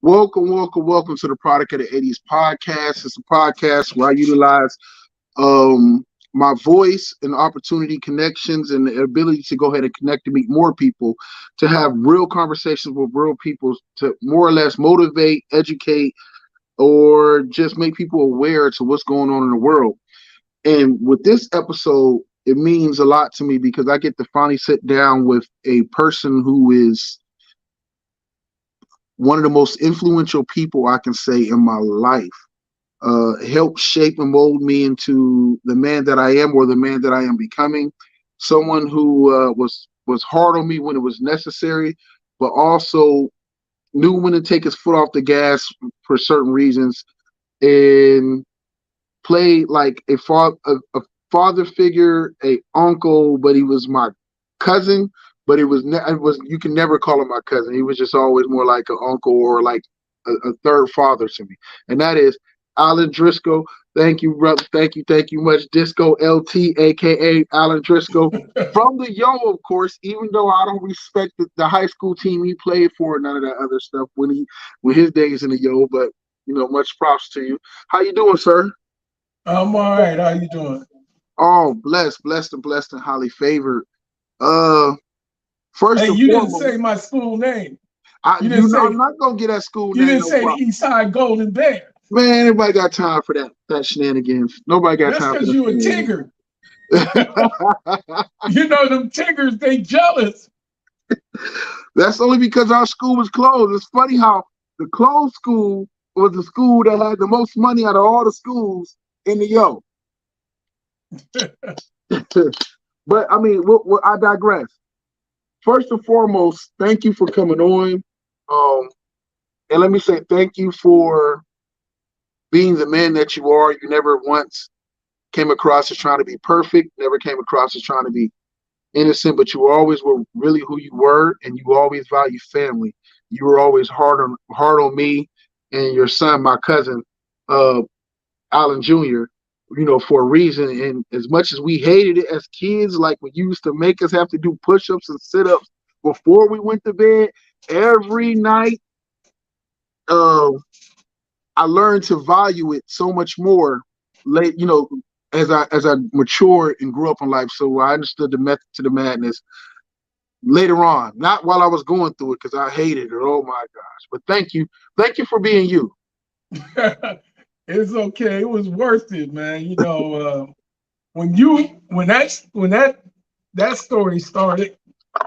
Welcome to the Product of the 80's podcast. It's a podcast where I utilize my voice and opportunity connections and the ability to go ahead and connect and meet more people, to have real conversations with real people, to more or less motivate, educate, or just make people aware to what's going on in the world. And with this episode, it means a lot to me because I get to finally sit down with a person who is one of the most influential people I can say in my life. Helped shape and mold me into the man that I am, or the man that I am becoming. Someone who was hard on me when it was necessary, but also knew when to take his foot off the gas for certain reasons, and played like a father figure, a uncle, but he was my cousin. But you can never call him my cousin. He was just always more like an uncle or like a third father to me, and that is Alan Driscall. Thank you, brother. Thank you much. Disco LT, aka Alan Driscall, from the Yo, of course. Even though I don't respect the high school team he played for, none of that other stuff when his days in the Yo. But much props to you. How you doing, sir? I'm all right. How you doing? Oh, blessed and highly favored. Uh, First Hey, and you didn't foremost, say my school name. I'm not gonna get that school You name. didn't No say the problem. East Side Golden Bear. Man, everybody got time for that shenanigans. Nobody got That's time for because the you a shenanigans. Tigger. You know them Tiggers, they jealous. That's only because our school was closed. It's funny how the closed school was the school that had the most money out of all the schools in the Yo. But I mean, I digress. First and foremost, thank you for coming on. And let me say thank you for being the man that you are. You never once came across as trying to be perfect, never came across as trying to be innocent, but you always were really who you were, and you always valued family. You were always hard on me and your son, my cousin, uh, Alan Jr., for a reason. And as much as we hated it as kids, like when you used to make us have to do push-ups and sit-ups before we went to bed every night, uh, I learned to value it so much more late, as I matured and grew up in life. So I understood the method to the madness later on, not while I was going through it because I hated it. Oh my gosh! But thank you for being you. It's okay. It was worth it, man. When that story started,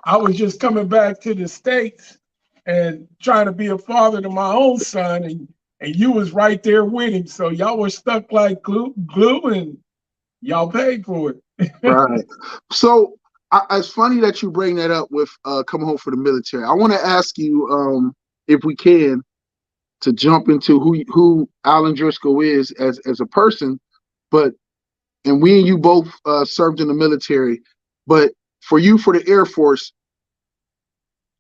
I was just coming back to the States and trying to be a father to my own son, and you was right there with him. So y'all were stuck like glue, and y'all paid for it. Right. So it's funny that you bring that up with coming home for the military. I want to ask you, if we can, to jump into who Alan Driscall is as a person, but and we and you both served in the military, but for you, for the Air Force,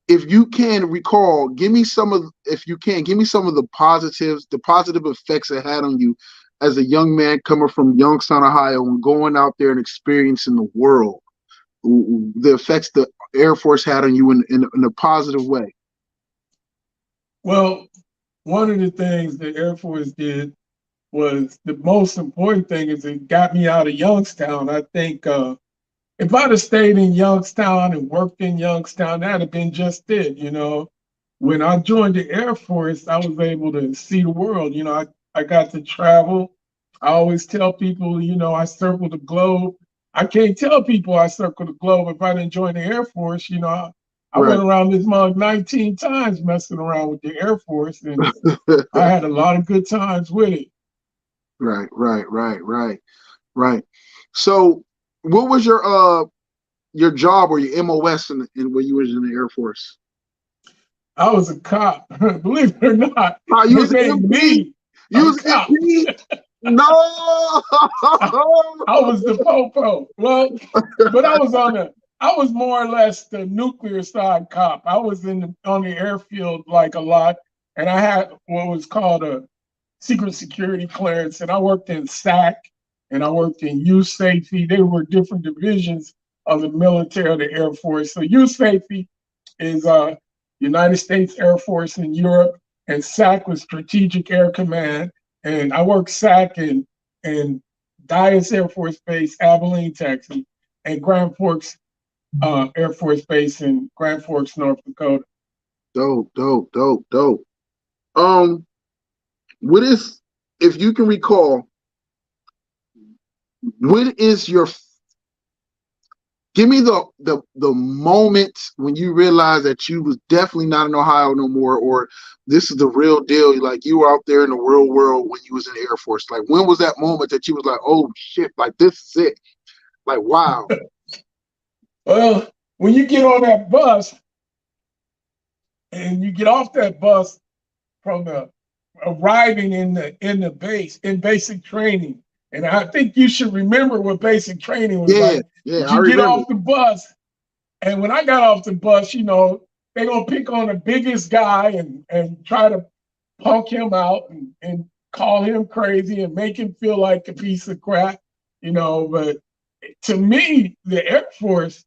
if you can recall, give me some of the positives, the positive effects it had on you as a young man coming from Youngstown, Ohio, and going out there and experiencing the world, the effects the Air Force had on you in a positive way. Well, one of the things the Air Force did was the most important thing is it got me out of Youngstown. I think if I'd have stayed in Youngstown and worked in Youngstown, that'd have been just it. When I joined the Air Force, I was able to see the world. I got to travel. I always tell people, I circled the globe. I can't tell people I circled the globe if I didn't join the Air Force. I went Right. around this mug 19 times messing around with the Air Force, and I had a lot of good times with it. Right. So, what was your job or your MOS in when you was in the Air Force? I was a cop, believe it or not. You They was an made MP. me You a was an cop. MP. No. I was the popo. Well, but I was more or less the nuclear side cop. I was on the airfield like a lot, and I had what was called a secret security clearance, and I worked in SAC and I worked in youth safety. They were different divisions of the military, of the Air Force. So youth safety is United States Air Force in Europe, and SAC was Strategic Air Command, and I worked SAC in Dyess Air Force Base, Abilene, Texas, and Grand Forks Air Force Base in Grand Forks, North Dakota. Dope, dope, dope, dope. Um, what is, if you can recall, what is your, give me the moment when you realized that you was definitely not in Ohio no more, or this is the real deal. Like you were out there in the real world when you was in the Air Force. Like when was that moment that you was like, oh shit, like this is it. Like, wow. Well, when you get on that bus and you get off that bus from the arriving in the base in basic training, and I think you should remember what basic training was like. Yeah, I You get remember. off the bus, and when I got off the bus, you know, they're gonna pick on the biggest guy and try to punk him out and call him crazy and make him feel like a piece of crap, you know. But to me, the Air Force,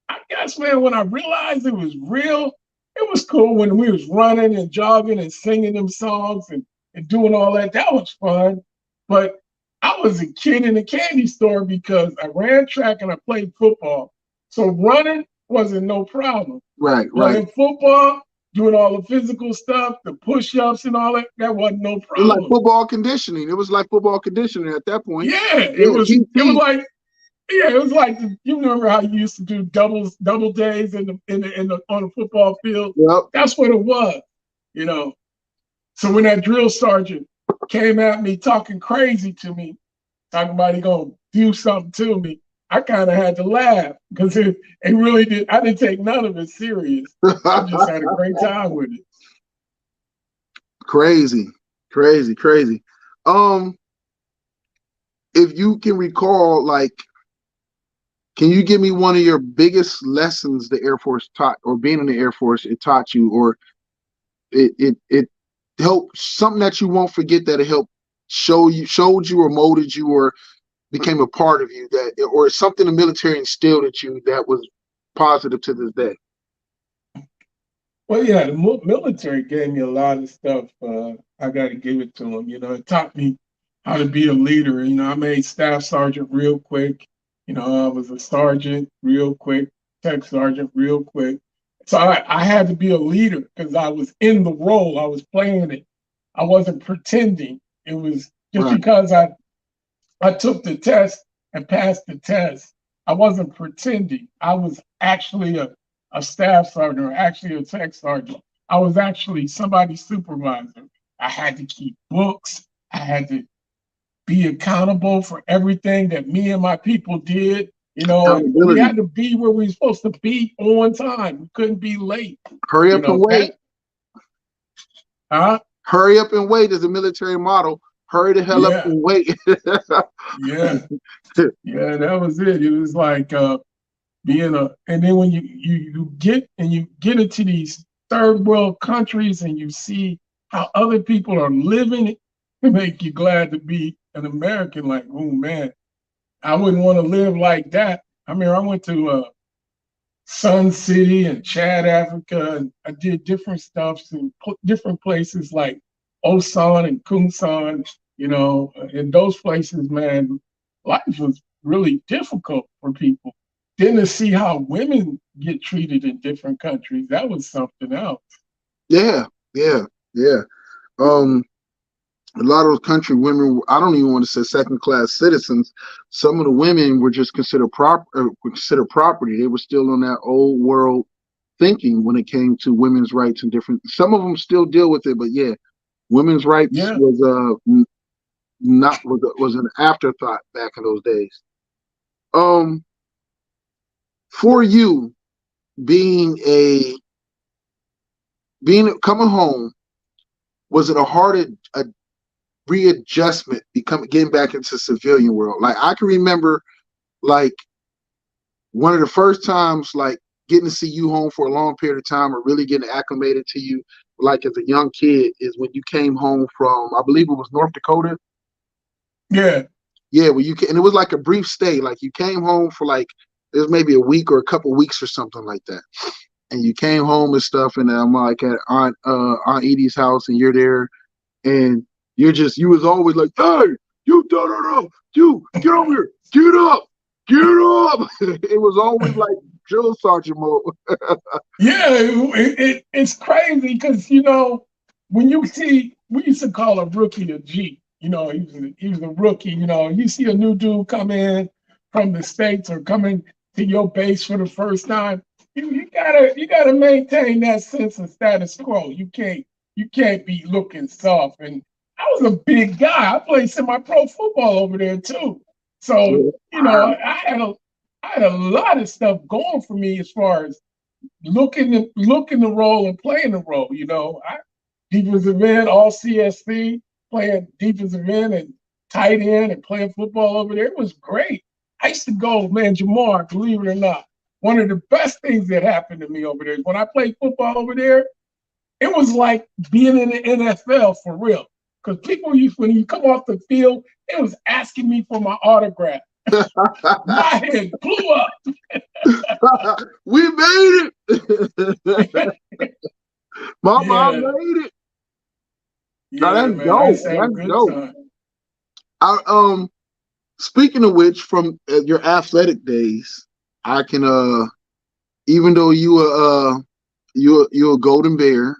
I guess, man, when I realized it was real, it was cool when we was running and jogging and singing them songs and doing all that. That was fun. But I was a kid in a candy store because I ran track and I played football. So running wasn't no problem. Right, right. Playing football, doing all the physical stuff, the push-ups and all that, that wasn't no It was like problem. football conditioning. It was like football conditioning at that point. Yeah, it was like, yeah, it was like, you remember how you used to do double days in the on the football field? Yep. That's what it was, you know. So when that drill sergeant came at me talking crazy to me, talking about he gonna do something to me, I kind of had to laugh because it really did. I didn't take none of it serious. I just had a great time with it. Crazy, crazy, crazy. If you can recall, like, can you give me one of your biggest lessons the Air Force taught, or being in the Air Force it taught you, or it helped, something that you won't forget that it helped showed you or molded you or became a part of you, that, or something the military instilled at you that was positive to this day? Well, yeah, the military gave me a lot of stuff. I got to give it to them. You know, it taught me how to be a leader. You know, I made staff sergeant real quick. You know, I was a sergeant real quick, tech sergeant real quick. So I had to be a leader because I was in the role. I was playing it. I wasn't pretending. It was just Right. because I took the test and passed the test. I wasn't pretending. I was actually a staff sergeant or actually a tech sergeant. I was actually somebody's supervisor. I had to keep books. I had to be accountable for everything that me and my people did. You know, and we had to be where we were supposed to be on time. We couldn't be late. Hurry up and wait. Hurry up and wait is a military motto. Hurry the hell up and wait. Yeah, that was it. It was like being and then when you get into these third world countries and you see how other people are living, it make you glad to be an American. Like, oh man, I wouldn't want to live like that. I mean, I went to Sun City and Chad, Africa, and I did different stuff in different places like Osan and Kunsan. You know, in those places, man, life was really difficult for people. Then to see how women get treated in different countries, that was something else. Yeah. A lot of those country women, I don't even want to say second class citizens. Some of the women were just considered property. They were still on that old world thinking when it came to women's rights and different. Some of them still deal with it, but yeah, women's rights was an afterthought back in those days. For you coming home, was it a hard readjustment getting back into civilian world? Like I can remember, like one of the first times, like getting to see you home for a long period of time or really getting acclimated to you, like as a young kid, is when you came home from, I believe it was North Dakota. Yeah. Well, and it was like a brief stay. Like you came home for like, it was maybe a week or a couple of weeks or something like that. and you came home and stuff, and I'm like at Aunt Edie's house, and you're there, and you was always like, hey, you da da da, you get over here, get up, get up. It was always like drill sergeant mode. Yeah, it's crazy because when you see, we used to call a rookie a G. He was a rookie. You see a new dude come in from the States or coming to your base for the first time. You gotta maintain that sense of status quo. You can't be looking soft. And I was a big guy. I played semi-pro football over there too. So I had a lot of stuff going for me as far as looking the role and playing the role. Defensive end, all CSC, playing defensive end and tight end and playing football over there. It was great. I used to go, man, Jamar, believe it or not, one of the best things that happened to me over there is when I played football over there, it was like being in the NFL for real. Because people, when you come off the field, it was asking me for my autograph. My head blew up. We made it. My mom made it. Yeah, that's man, dope. that's dope. Speaking of which, from your athletic days, I can even though you're a golden bear,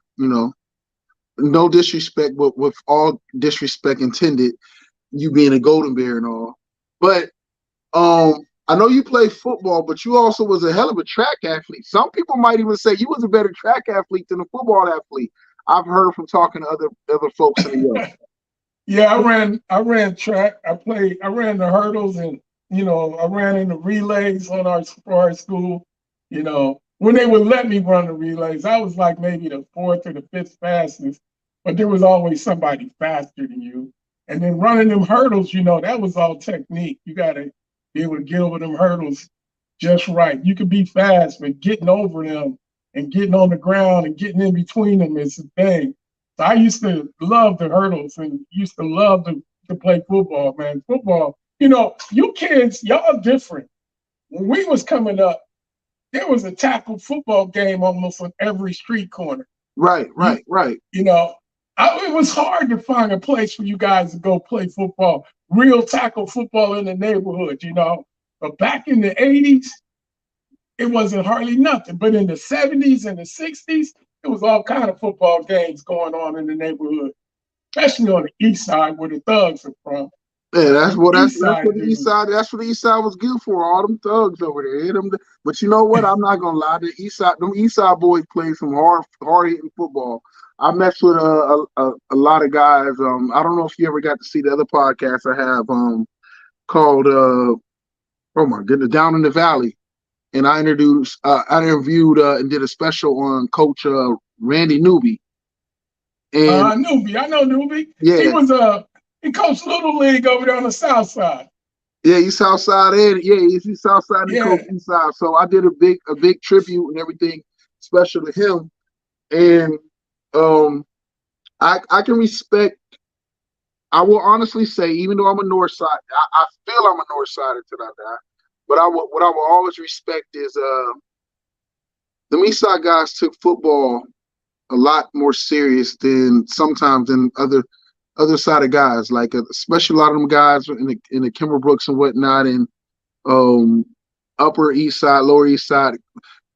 no disrespect, but with all disrespect intended, you being a golden bear and all. But I know you play football, but you also was a hell of a track athlete. Some people might even say you was a better track athlete than a football athlete. I've heard from talking to other folks in the world. Yeah, I ran track. I ran the hurdles, and I ran in the relays for our school. When they would let me run the relays, I was like maybe the fourth or the fifth fastest, but there was always somebody faster than you. And then running them hurdles, that was all technique. You got to be able to get over them hurdles just right. You could be fast, but getting over them and getting on the ground and getting in between them is the thing. So I used to love the hurdles and used to love to play football, man. Football, you kids, y'all different. When we was coming up, there was a tackle football game almost on every street corner. Right. It was hard to find a place for you guys to go play football, real tackle football in the neighborhood, But back in the 80's, it wasn't hardly nothing. But in the 70's and the 60's, there was all kind of football games going on in the neighborhood, especially on the east side where the thugs are from. Yeah, that's what the east side. That's what the east side was good for. All them thugs over there. But you know what? I'm not gonna lie. Them east side boys played some hard hitting football. I messed with a lot of guys. I don't know if you ever got to see the other podcast I have called oh my goodness, Down in the Valley, and I interviewed and did a special on Coach Randy Newby. And Newby, I know Newby. Yeah, he coached Little League over there on the South Side. Yeah, he's South Side he's South Side and Coach East Side. So I did a big tribute and everything special to him. And I can respect. I will honestly say, even though I'm a North Side, I feel I'm a North Sider till I die. But what I will always respect is the East Side guys took football a lot more serious than sometimes than other side of guys, like especially a lot of them guys in the Kimber Brooks and whatnot, and Upper East Side, Lower East Side,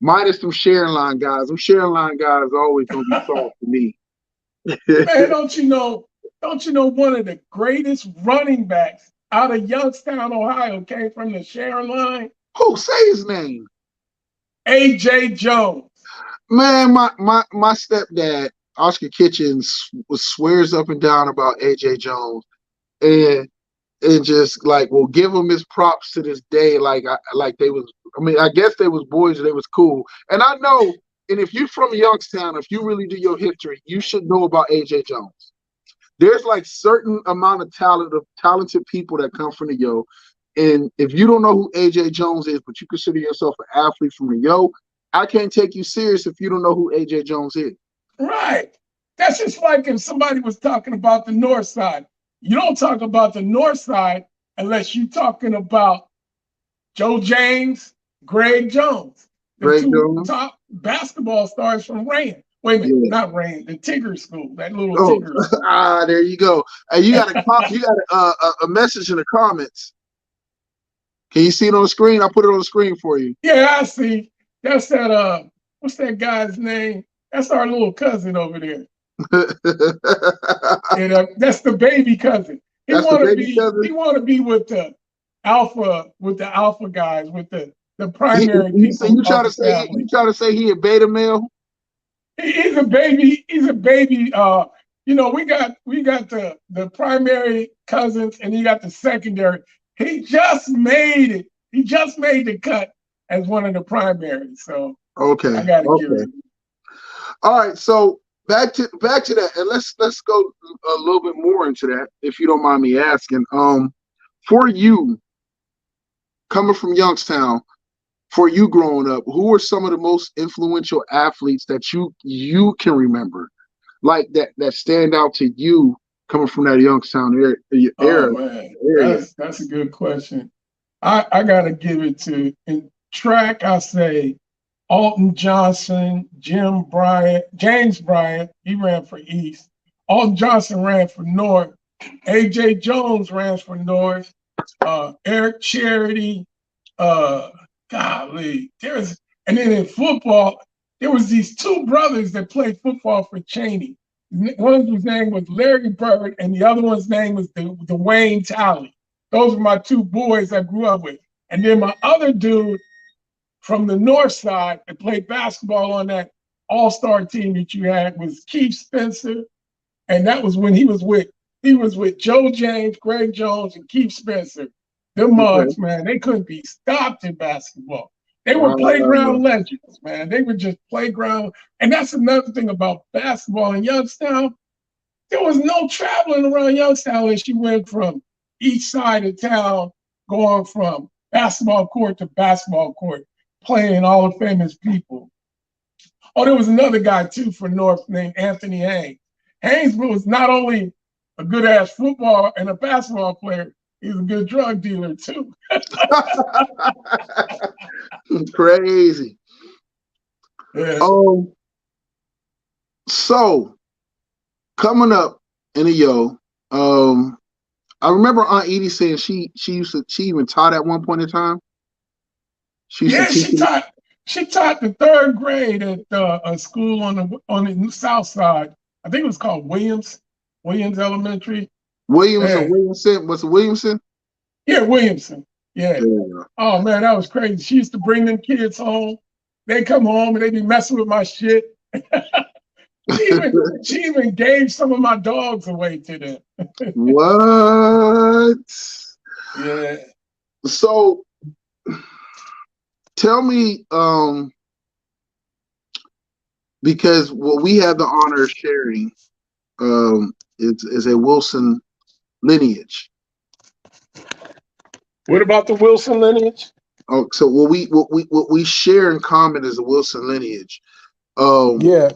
minus them sharing line guys. Them sharing line guys are always gonna be soft for me. Man, don't you know one of the greatest running backs out of Youngstown, Ohio, came from the sharing line? Who? Say his name. A.J. Jones. Man, my stepdad, Oscar Kitchens, swears up and down about A.J. Jones, and just like will give him his props to this day. Like they was. I mean, I guess they was boys. They was cool, and I know. And if you're from Youngstown, if you really do your history, you should know about A.J. Jones. There's like certain amount of talented people that come from the Yo, and if you don't know who A.J. Jones is, but you consider yourself an athlete from the Yo, I can't take you serious if you don't know who A.J. Jones is. Right. That's just like if somebody was talking about the North Side. You don't talk about the North Side unless you're talking about Joe James, Greg Jones. The basketball starts from Rain. Wait a minute, Yeah. not Rain, the Tigger School, that little Oh, Tigger School. there you go. And you got a message in the comments. Can you see it on the screen? I put it on the screen for you. Yeah, I see. That's that. What's that guy's name? That's our little cousin over there. And that's the baby cousin. He That's the want to baby be. cousin. He want to be with the alpha guys, with the primary So people of the you family. try to say he a beta male? He's a baby. He's a baby. We got the primary cousins, and you got the secondary. He just made it. He just made the cut as one of the primaries. So I Okay. got to give Okay. it. All right. So back to that, and let's go a little bit more into that, if you don't mind me asking. For you coming from Youngstown, for you growing up, who are some of the most influential athletes that you can remember, like that stand out to you coming from that Youngstown Oh man, area? that's a good question. I got to give it to in track. I say Alton Johnson, James Bryant. He ran for East. Alton Johnson ran for North. A.J. Jones ran for North. Eric Charity. Uh, golly, and then in football, there was these two brothers that played football for Cheney. One whose name was Larry Bird, and the other one's name was Dwayne Talley. Those were my two boys I grew up with. And then my other dude from the north side that played basketball on that all-star team that you had was Keith Spencer. And that was when he was with Joe James, Greg Jones, and Keith Spencer. Them Okay. mugs, man, they couldn't be stopped in basketball. They were Wow. playground legends, man. They were just playground. And that's another thing about basketball in Youngstown. There was no traveling around Youngstown unless you went from each side of town, going from basketball court to basketball court, playing all the famous people. Oh, there was another guy too for North named Anthony Haynes. Haynes was not only a good ass football and a basketball player, he was a good drug dealer too. Crazy. Yeah. So coming up in the I remember Aunt Edie saying she even taught at one point in time. She used to Yeah, teach. she taught the third grade at a school on the south side. I think it was called Williams Elementary. Williams or Yeah, Williamson? Was it Williamson? yeah, Williamson. Yeah. Yeah. Oh man, that was crazy. She used to bring them kids home. They come home and they be messing with my shit. She even gave some of my dogs away to them. What? Yeah. So tell me, because what we have the honor of sharing is a Wilson lineage. What about the Wilson lineage? Oh, so what we share in common is a Wilson lineage. Yeah.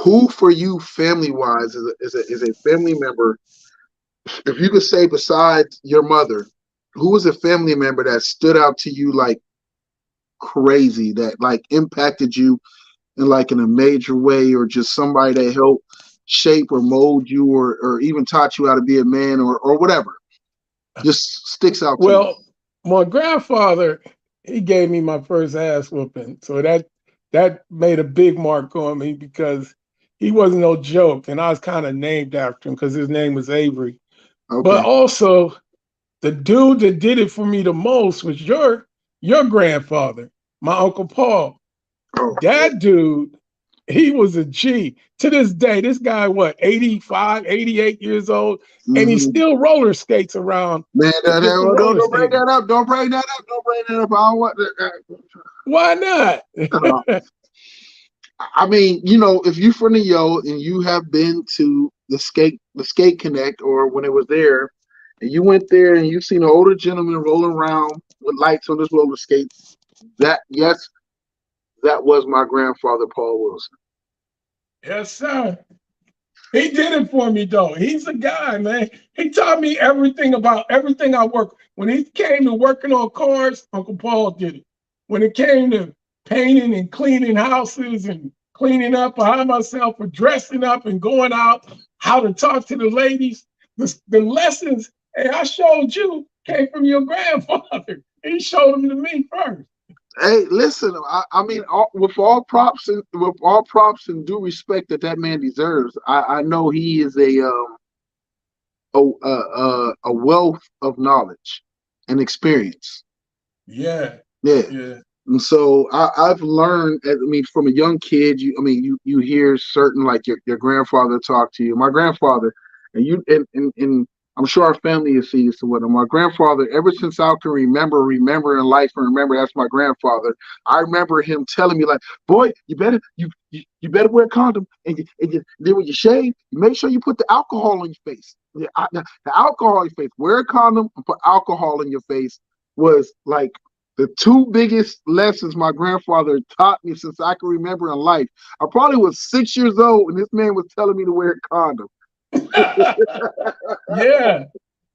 Who for you, family wise, is a family member? If you could say besides your mother, who was a family member that stood out to you like crazy, that like impacted you in a major way, or just somebody that helped shape or mold you, or even taught you how to be a man, or whatever, just sticks out to you? Well, my grandfather, he gave me my first ass whooping. So that made a big mark on me because he wasn't no joke. And I was kind of named after him because his name was Avery. But Okay. also the dude that did it for me the most was your grandfather, my Uncle Paul. Oh, That dude, he was a G. To this day, this guy, what, 85, 88 years old, and he mm-hmm. still roller skates around Man, the different roller don't break skating. that up. Don't break that up. Don't break that up. I don't want that. Why not? I mean, if you're from the and you have been to the skate connect, or when it was there, and you went there and you seen an older gentleman rolling around with lights on his roller skates, that was my grandfather, Paul Wilson. Yes, sir. He did it for me, though. He's a guy, man. He taught me everything about everything I work. When he came to working on cars, Uncle Paul did it. When it came to painting and cleaning houses and cleaning up behind myself or dressing up and going out, how to talk to the ladies. The lessons, hey, I showed you came from your grandfather. He showed them to me first. Hey, listen. I mean, with all props and due respect that man deserves, I know he is a wealth of knowledge and experience. Yeah, Yeah. yeah. And so I've learned, I mean, from a young kid, you hear certain, like your grandfather talk to you. My grandfather, and I'm sure our family has seen this with him. My grandfather, ever since I can remember in life and remember, that's my grandfather. I remember him telling me, like, boy, you better wear a condom, and then when you shave, you make sure you put the alcohol on your face. The alcohol on your face. Wear a condom and put alcohol in your face was like the two biggest lessons my grandfather taught me since I can remember in life. I probably was 6 years old when this man was telling me to wear a condom. Yeah,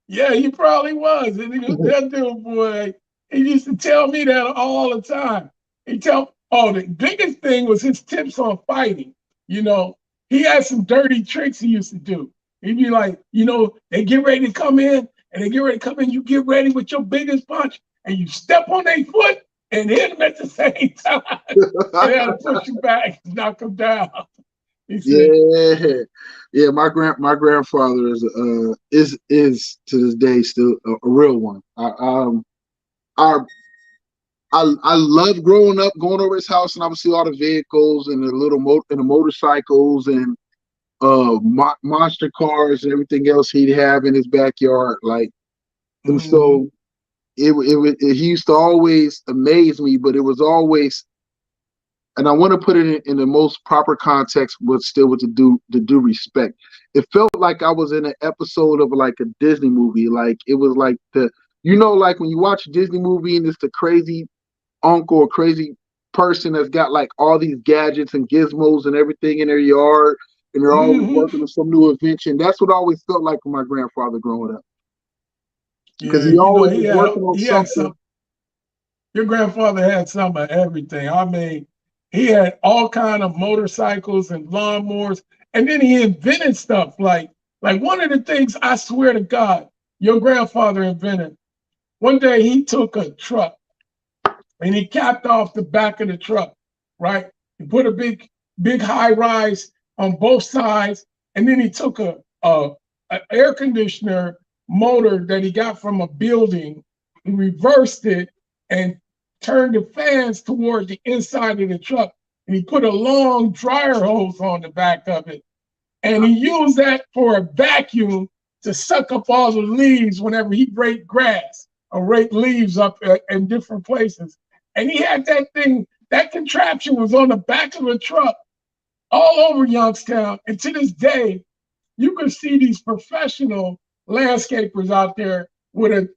yeah, he probably was. And he was that dude, boy. He used to tell me that all the time. The biggest thing was his tips on fighting. You know, he had some dirty tricks he used to do. He'd be like, they get ready to come in, and they get ready to come in. You get ready with your biggest punch, and you step on their foot and hit them at the same time. And they had to push you back and knock them down. He said, Yeah, yeah. My grandfather is to this day still a real one. I I love growing up, going over his house, and I would see all the vehicles and the motorcycles and monster cars and everything else he'd have in his backyard. Like, and mm-hmm. so he used to always amaze me, but it was always, and I want to put it in the most proper context, but still with the due respect. It felt like I was in an episode of like a Disney movie. Like it was like like when you watch a Disney movie and it's the crazy uncle or crazy person that's got like all these gadgets and gizmos and everything in their yard, and they're always working Mm-hmm. on some new invention. That's what I always felt like with my grandfather growing up, because Yeah, he always was working on he had something. some. Your grandfather had some of everything. I mean, he had all kind of motorcycles and lawnmowers, and then he invented stuff like one of the things I swear to God, your grandfather invented. One day he took a truck and he capped off the back of the truck, right? He put a big high rise on both sides, and then he took a air conditioner motor that he got from a building, he reversed it and turned the fans toward the inside of the truck. And he put a long dryer hose on the back of it. And he used that for a vacuum to suck up all the leaves whenever he raked grass or raked leaves up in different places. And he had that contraption was on the back of the truck all over Youngstown. And to this day, you can see these professional landscapers out there with a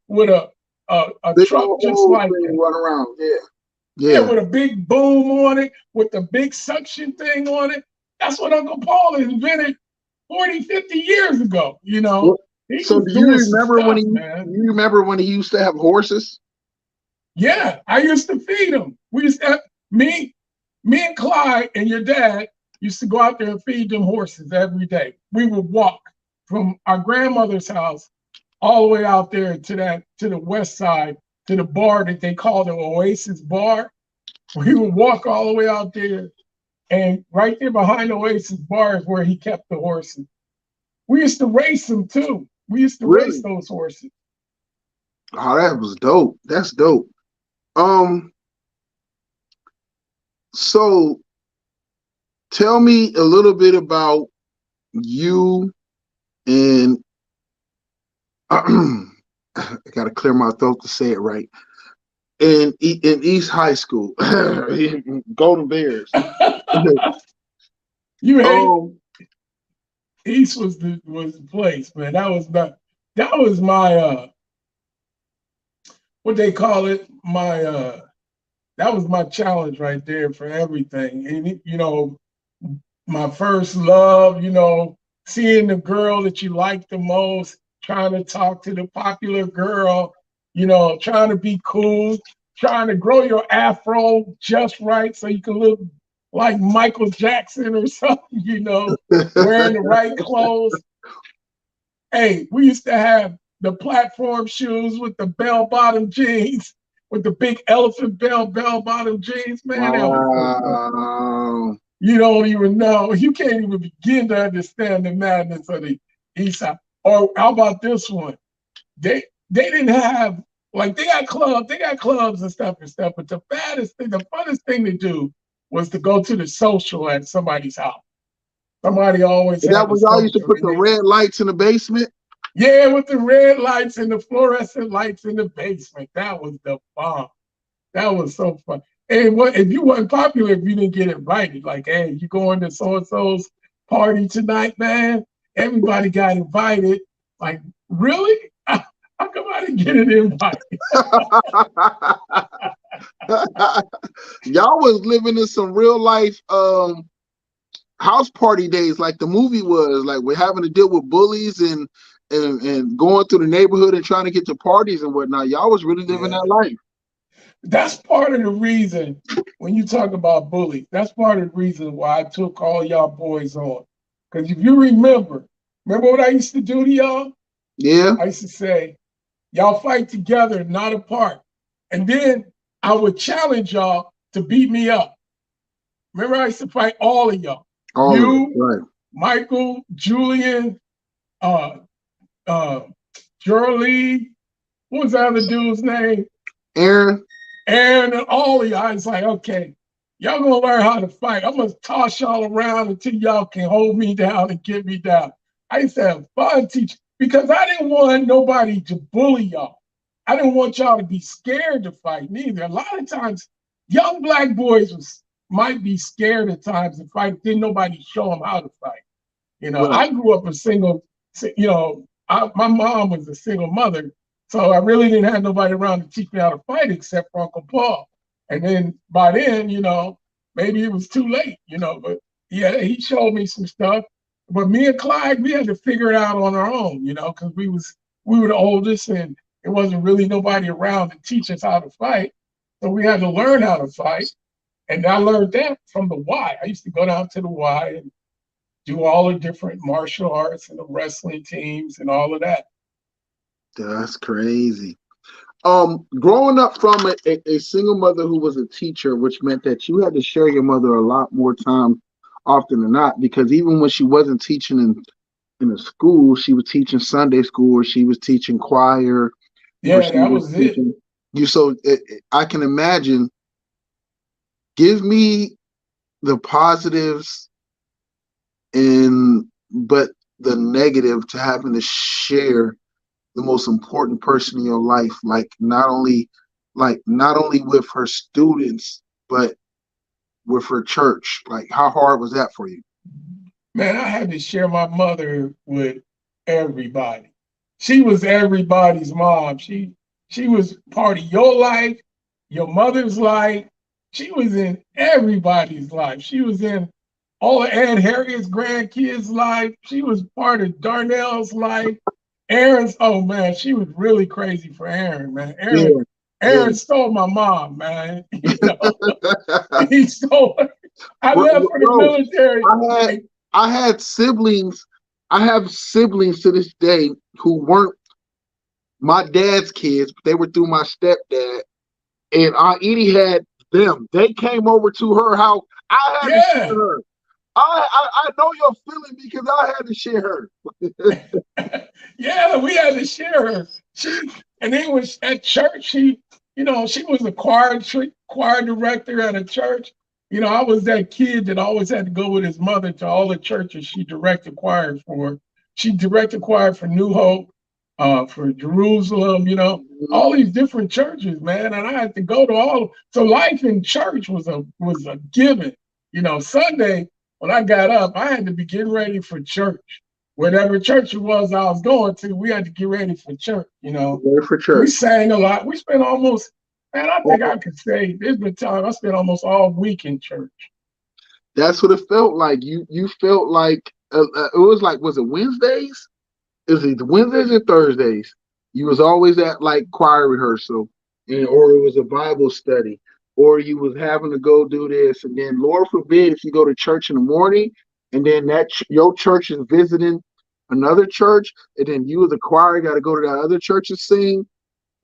Big truck old just old like thing that. run around. Yeah, Yeah, yeah. with a big boom on it, with the big suction thing on it. That's what Uncle Paul invented 40, 50 years ago. Well, He so was doing some stuff, man. do you remember when he used to have horses? Yeah, I used to feed them. We used to have, me and Clyde and your dad used to go out there and feed them horses every day. We would walk from our grandmother's house all the way out there to the west side to the bar that they call the Oasis Bar. We would walk all the way out there, and right there behind the Oasis Bar is where he kept the horses. We used to race them too. We used to race Really? those horses. Oh, that was dope. That's dope. Um, so tell me a little bit about you and I gotta clear my throat to say it right. In East High School, Golden Bears. You hate um, East was the place, man. That was my what they call it, my that was my challenge right there for everything. And my first love, seeing the girl that you like the most, trying to talk to the popular girl, trying to be cool, trying to grow your afro just right so you can look like Michael Jackson or something, wearing the right clothes. Hey, we used to have the platform shoes with the bell-bottom jeans, with the big elephant bell-bottom jeans. Man, that was so fun. Wow. You don't even know. You can't even begin to understand the madness of the East Side. Or how about this one? They didn't have, like, they got clubs and stuff, but the funnest thing to do was to go to the social at somebody's house. Somebody always Is had that the when y'all used to social. put the red lights in the basement? Yeah, with the red lights and the fluorescent lights in the basement. That was the bomb. That was so fun. And what if you weren't popular if you didn't get invited? Like, hey, you going to so and so's party tonight, man? Everybody got invited. Like, really? How come I didn't get an invite? Y'all was living in some real life house party days, like the movie was. Like, we're having to deal with bullies and going through the neighborhood and trying to get to parties and whatnot. Y'all was really living that life. That's part of the reason when you talk about bullies, that's part of the reason why I took all y'all boys on. Because if you remember what I used to do to y'all? Yeah. I used to say, y'all fight together, not apart. And then I would challenge y'all to beat me up. Remember, I used to fight all of y'all. All of it, right. Michael, Julian, Jurley, what was that other dude's name? Aaron, and all of y'all. I was like, okay, y'all gonna learn how to fight. I'm gonna toss y'all around until y'all can hold me down and get me down. I used to have fun teaching because I didn't want nobody to bully y'all. I didn't want y'all to be scared to fight neither. A lot of times, young black boys might be scared at times to fight. Didn't nobody show them how to fight. Right. I grew up a single. My mom was a single mother. So I really didn't have nobody around to teach me how to fight except for Uncle Paul. And then by then, maybe it was too late, but yeah, he showed me some stuff. But me and Clyde, we had to figure it out on our own, because we were the oldest and there wasn't really nobody around to teach us how to fight. So we had to learn how to fight. And I learned that from the Y. I used to go down to the Y and do all the different martial arts and the wrestling teams and all of that. That's crazy. Growing up from a single mother who was a teacher, which meant that you had to share your mother a lot more time often than not, because even when she wasn't teaching in a school, she was teaching Sunday school or she was teaching choir. Yeah, that was teaching it. So I can imagine. Give me the positives but the negative to having to share the most important person in your life, like not only with her students, but with her church. Like, how hard was that for you? Man, I had to share my mother with everybody. She was everybody's mom. She was part of your life, your mother's life. She was in everybody's life. She was in all of Aunt Harriet's grandkids' life. She was part of Darnell's life. Aaron's, oh man, she was really crazy for Aaron, man. Aaron stole my mom, man. He stole her. I left for the military. I had siblings. I have siblings to this day who weren't my dad's kids, but they were through my stepdad. And Aunt Edie had them. They came over to her house. I had to share her. I know your feeling because I had to share her. Yeah, we had to share her. And then was at church. She was a choir director at a church. I was that kid that always had to go with his mother to all the churches she directed choirs for. She directed choir for New Hope, for Jerusalem, all these different churches, man. And I had to go to all. So life in church was a given. Sunday, when I got up, I had to be getting ready for church. Whatever church it was I was going to, we had to get ready for church, Ready for church. We sang a lot. We spent almost, man, I think I could say there's been time I spent almost all week in church. That's what it felt like. You felt like, it was like, was it Wednesdays? Is it Wednesdays or Thursdays? You was always at like choir rehearsal. and or it was a Bible study, or you was having to go do this, and then Lord forbid if you go to church in the morning, and then your church is visiting another church, and then you as a choir got to go to that other church and sing,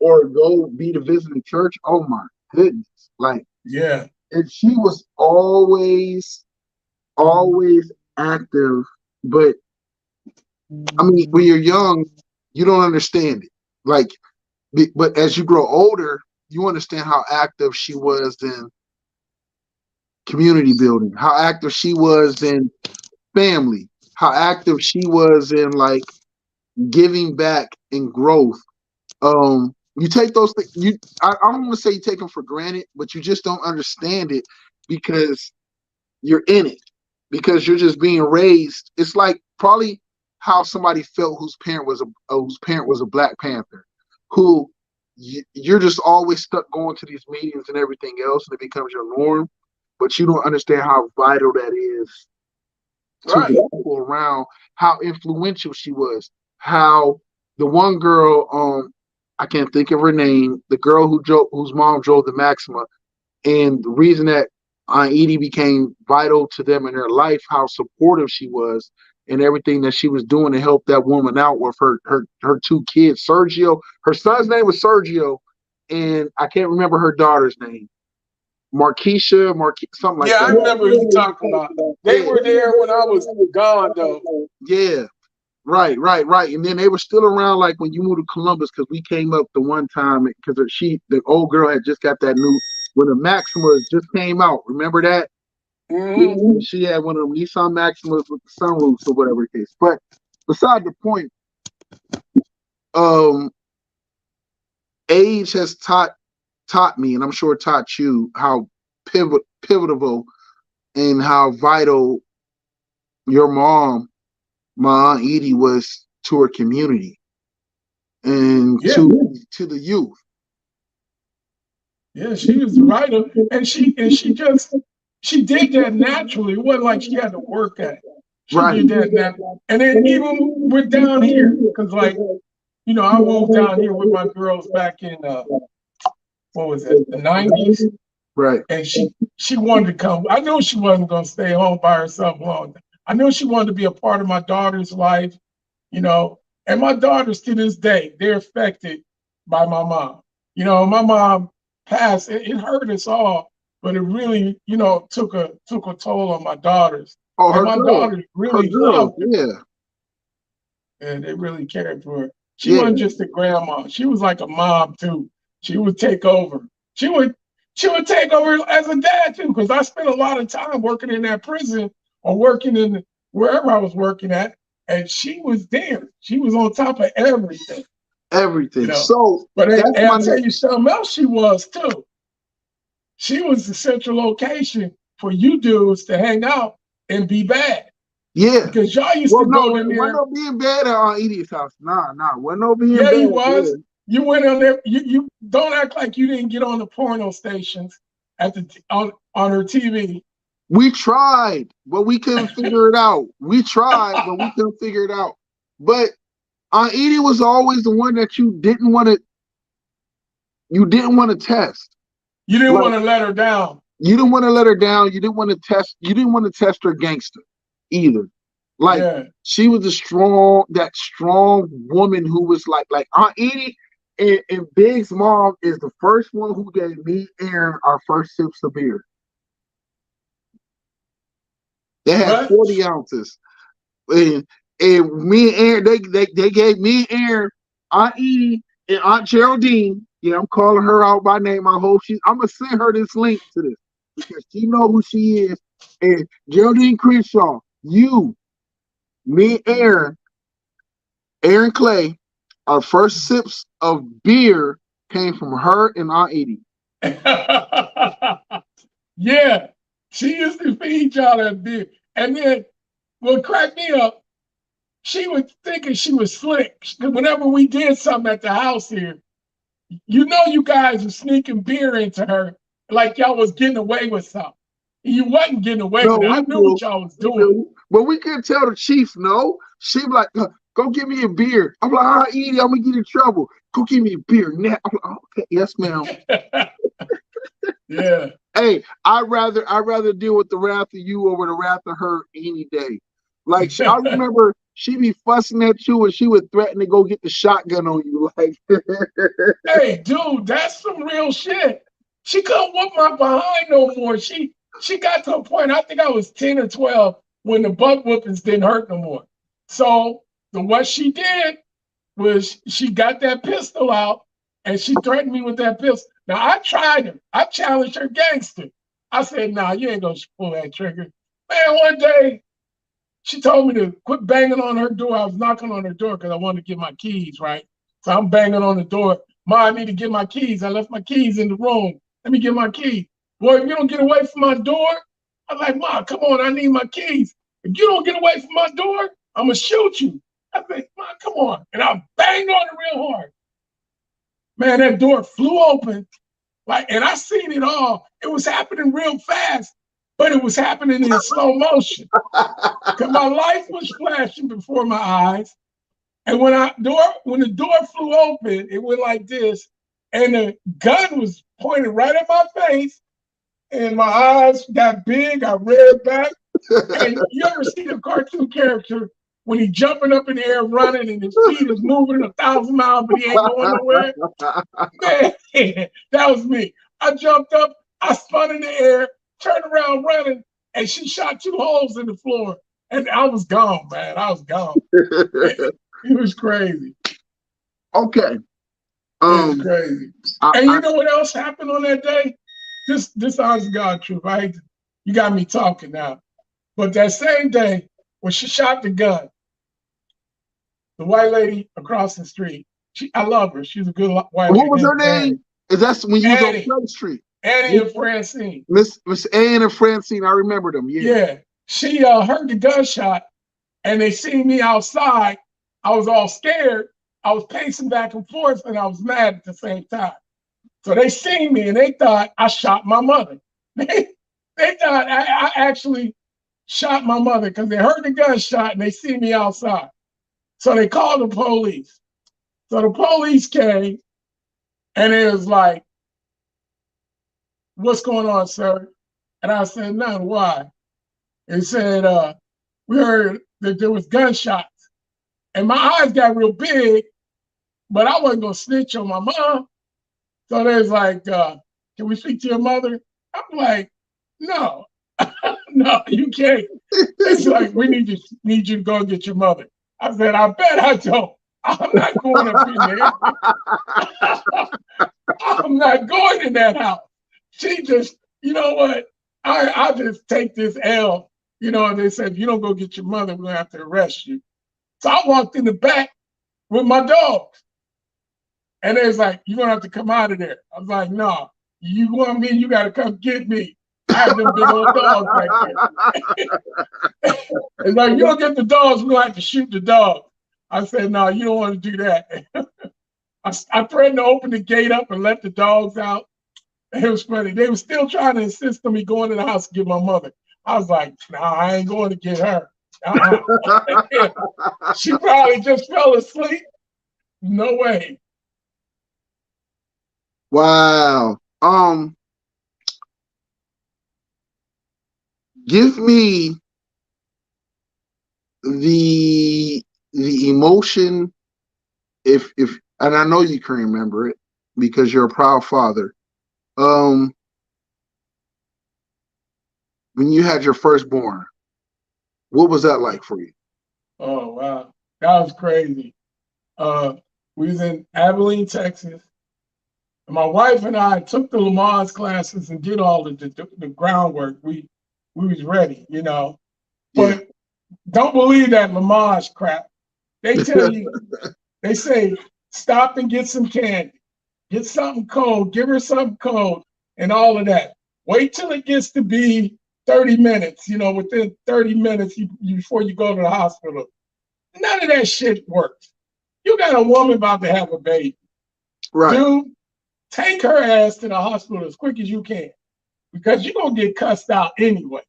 or go be the visiting church. Oh my goodness! Like, Yeah. and she was always active, but I mean, when you're young, you don't understand it. Like, but as you grow older, you understand how active she was in community building, how active she was in family, how active she was in like giving back and growth. You take those things. I don't want to say you take them for granted, but you just don't understand it because you're in it, because you're just being raised. It's like probably how somebody felt whose parent was a Black Panther, who you're just always stuck going to these meetings and everything else, and it becomes your norm. But you don't understand how vital that is to the Right. people around, how influential she was, how the one girl, I can't think of her name, the girl whose mom drove the Maxima, and the reason that Aunt Edie became vital to them in their life, how supportive she was, and everything that she was doing to help that woman out with her two kids, Sergio. Her son's name was Sergio, and I can't remember her daughter's name. Something like Yeah, I that. remember you talking about. They Yeah, were there when I was gone, though. yeah. Right. And then they were still around like when you moved to Columbus, because we came up the one time because the old girl had just got that new, when the Maximas just came out. Remember that? Mm-hmm. She had one of them Nissan Maximas with the sunroofs or whatever the case. But beside the point, um, age has taught me, and I'm sure taught you how pivotal and how vital your mom, my Aunt Edie, was to her community and Yeah. to the youth. Yeah, she was the writer, and she did that naturally. It wasn't like she had to work at it. She Right. did that naturally. And then even with down here, because like I moved down here with my girls back in what was it, the '90s, Right. and she wanted to come. I knew she wasn't going to stay home by herself long. I knew she wanted to be a part of my daughter's life, you know. And my daughters to this day, they're affected by my mom. My mom passed. It hurt us all, but it really, took a toll on my daughters. Oh, And her my girl. daughters Her really girl. loved her, Yeah. and they really cared for her. She Yeah. wasn't just a grandma; she was like a mom too. She would take over. She would she would take over as a dad too, because I spent a lot of time working in that prison or working in wherever I was working at, and she was there. She was on top of everything, you Everything. know. So But that's and my I'll tell you something else she was too. She was the central location for you dudes to hang out and be bad. yeah. Because y'all used Well, to no, go in wasn't there. no being bad at Aunt Edie's house. Nah, wasn't no being Yeah, bad you was. there. You went on there. You don't act like you didn't get on the porno stations at on her TV. We tried, but we couldn't figure it out. We tried, but we couldn't figure it out. But Aunt Edie was always the one that you didn't want to test. You didn't Like, want to let her down. you didn't want to let her down. You didn't want to test her gangster either. Like, Yeah. she was that strong woman who was like Aunt Edie, and Big's mom is the first one who gave me and Aaron our first sips of beer. They had What? 40 ounces. And me and Aaron, they gave me and Aaron, Aunt Edie, and Aunt Geraldine. Yeah, I'm calling her out by name. I'm gonna send her this link to this because she know who she is. And Geraldine Crenshaw, me, Aaron Clay, our first sips of beer came from her and Aunt Edie. Yeah. She used to feed y'all that beer. And then what cracked me up, she was thinking she was slick. Whenever we did something at the house here, you guys were sneaking beer into her like y'all was getting away with something. You wasn't getting away No, with it. we I knew do. what y'all was We doing. do. But we couldn't tell the chief no. She be like, Go get me a beer. I'm like, Edie, I'm gonna get in trouble. Go get me a beer now. I'm like, okay, yes, ma'am. Yeah. Hey, I'd rather deal with the wrath of you over the wrath of her any day. Like I remember she be fussing at you and she would threaten to go get the shotgun on you. Like, Hey, dude, that's some real shit. She couldn't whoop my behind no more. She got to a point, I think I was 10 or 12, when the butt whoopings didn't hurt no more. So what she did was she got that pistol out and she threatened me with that pistol. Now I tried her. I challenged her gangster. I said, nah, you ain't gonna pull that trigger. Man, one day she told me to quit banging on her door. I was knocking on her door because I wanted to get my keys, right? So I'm banging on the door. Ma, I need to get my keys. I left my keys in the room. Let me get my keys. Boy, if you don't get away from my door, I'm like, Ma, come on, I need my keys. If you don't get away from my door, I'm gonna shoot you. I said, Ma, come on. And I banged on it real hard. Man, that door flew open. And I seen it all. It was happening real fast, but it was happening in slow motion. Because my life was flashing before my eyes. And when the door flew open, it went like this, and the gun was pointed right at my face, and my eyes got big. I reared back. And you ever see the cartoon character when he's jumping up in the air, running, and his feet is moving 1,000 miles, but he ain't going nowhere? Man, that was me. I jumped up, I spun in the air, turned around running, and she shot 2 holes in the floor. And I was gone, man. I was gone. It was crazy. Okay. It was crazy. And you know what else happened on that day? This honest God truth. You got me talking now. But that same day when she shot the gun, the white lady across the street, I love her. She's a good white lady. What was her name? Is that when you was on Plum Street? Annie and Francine. Miss Ann and Francine, I remember them. Yeah. Yeah. She heard the gunshot and they seen me outside. I was all scared. I was pacing back and forth and I was mad at the same time. So they seen me and they thought I shot my mother. They thought I actually shot my mother because they heard the gunshot and they see me outside. So they called the police. So the police came and it was like, what's going on, sir? And I said, none. Why? They said, we heard that there was gunshots. And my eyes got real big, but I wasn't going to snitch on my mom. So they was like, can we speak to your mother? I'm like, no, no, you can't. It's like, we need you to go and get your mother. I said, I bet I don't. I'm not going up in there. I'm not going in that house. She just, you know what? I just take this L, and they said, if you don't go get your mother, we're going to have to arrest you. So I walked in the back with my dogs. And they was like, you're going to have to come out of there. I was like, no, you want me, you got to come get me. I have them big old dogs back there. It's like, you don't get the dogs, we're going to have to shoot the dog. I said, no, you don't want to do that. I threatened to open the gate up and let the dogs out. It was funny. They were still trying to insist on me going to the house to get my mother. I was like, nah, I ain't going to get her. She probably just fell asleep. No way. Wow. Give me the emotion if and I know you can remember it because you're a proud father. When you had your firstborn, what was that like for you? Oh wow, that was crazy. We was in Abilene, Texas. And my wife and I took the Lamaze classes and did all the groundwork. We was ready, But Yeah. don't believe that Lamaze crap. They tell you, they say, stop and get some candy. Get something cold. Give her something cold and all of that. Wait till it gets to be 30 minutes, within 30 minutes before you go to the hospital. None of that shit works. You got a woman about to have a baby. Right. Dude, take her ass to the hospital as quick as you can because you're going to get cussed out anyway.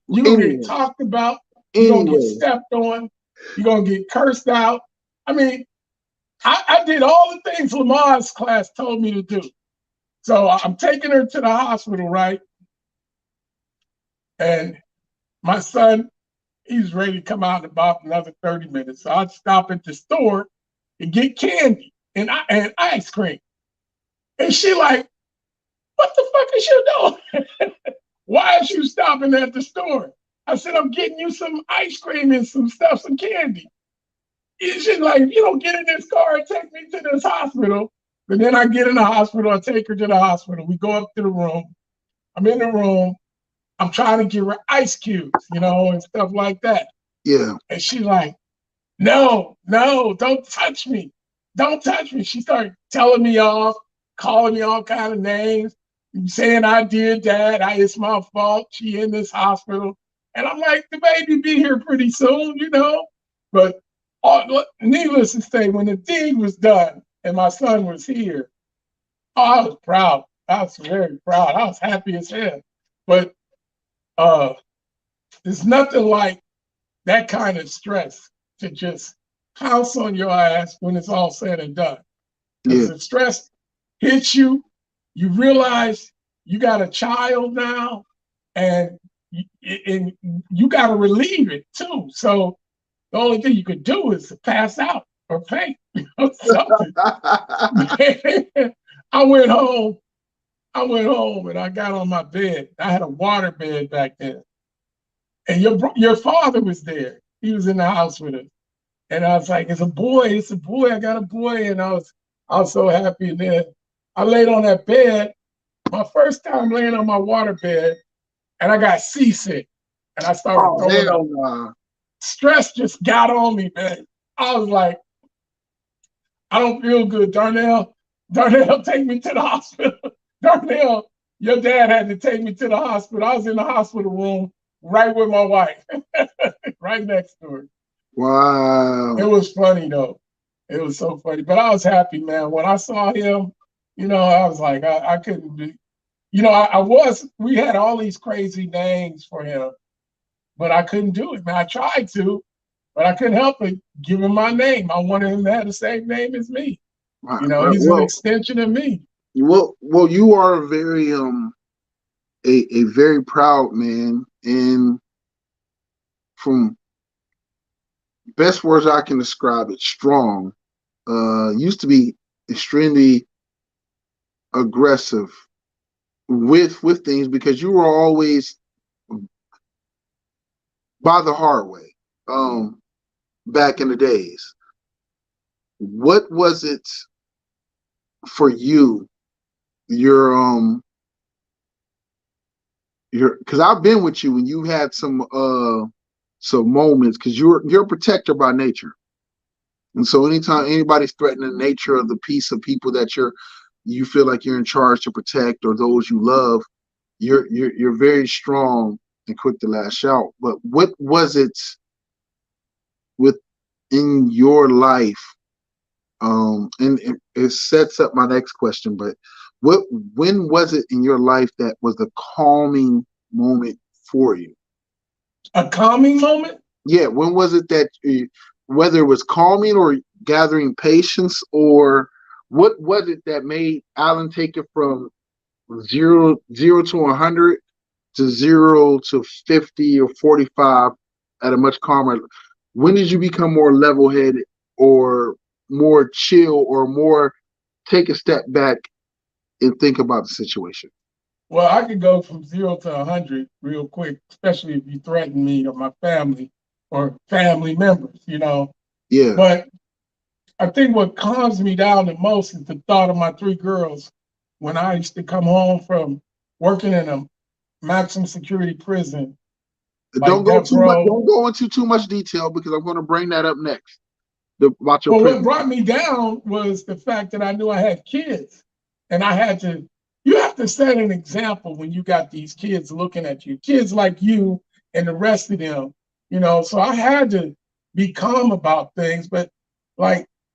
You're going to get talked about. You're going to get stepped on. You're going to get cursed out. I mean, I did all the things Lamar's class told me to do. So I'm taking her to the hospital, right? And my son, he's ready to come out in about another 30 minutes. So I'd stop at the store and get candy and ice cream. And she like, what the fuck is you doing? Why is you stopping at the store? I said, I'm getting you some ice cream and some stuff, some candy. And she's like, you don't get in this car and take me to this hospital. But then I get in the hospital, I take her to the hospital. We go up to the room. I'm in the room. I'm trying to give her ice cubes, and stuff like that. Yeah. And she's like, no, don't touch me. Don't touch me. She started telling me off, calling me all kind of names, saying I did that. It's my fault. She in this hospital. And I'm like, the baby be here pretty soon, But needless to say, when the deed was done and my son was here, I was proud. I was very proud. I was happy as hell. But there's nothing like that kind of stress to just pounce on your ass when it's all said and done. Because the stress hits you, you realize you got a child now, and you got to relieve it too. So the only thing you could do is pass out or faint, something. I went home and I got on my bed. I had a water bed back then. And your father was there. He was in the house with us. And I was like, it's a boy, I got a boy. And I was so happy. And then I laid on that bed, my first time laying on my water bed, and I got seasick. And I started throwing up. Stress just got on me, man. I was like, I don't feel good. Darnell, take me to the hospital. Darnell, your dad had to take me to the hospital. I was in the hospital room right with my wife, right next to her. Wow. It was funny, though. It was so funny. But I was happy, man. When I saw him, I was like, I couldn't be, we had all these crazy names for him, but I couldn't do it, man. I tried to, but I couldn't help it. Give him my name. I wanted him to have the same name as me. He's an extension of me. Well, you are very a very proud man, and from best words I can describe it, strong. Used to be extremely aggressive with things because you were always by the hard way. Back in the days, what was it for you? Your because I've been with you and you had some moments, because you're a protector by nature, and so anytime anybody's threatening the nature of the peace of people that you feel like you're in charge to protect, or those you love, you're very strong and quick to lash out. But what was it within your life? And it sets up my next question, but when was it in your life that was the calming moment for you? A calming moment? Yeah, when was it that, whether it was calming or gathering patience, or what was it that made Alan take it from zero to 100 to 0 to 50 or 45 at a much calmer? When did you become more level-headed, or more chill, or more take a step back and think about the situation? Well, I could go from 0 to 100 real quick, especially if you threaten me or my family or family members, Yeah. But I think what calms me down the most is the thought of my 3 girls when I used to come home from working in a maximum security prison. Don't go into too much detail, because I'm going to bring that up next. What brought me down was the fact that I knew I had kids, and you have to set an example when you got these kids looking at you, kids like you and the rest of them, so I had to be calm about things. But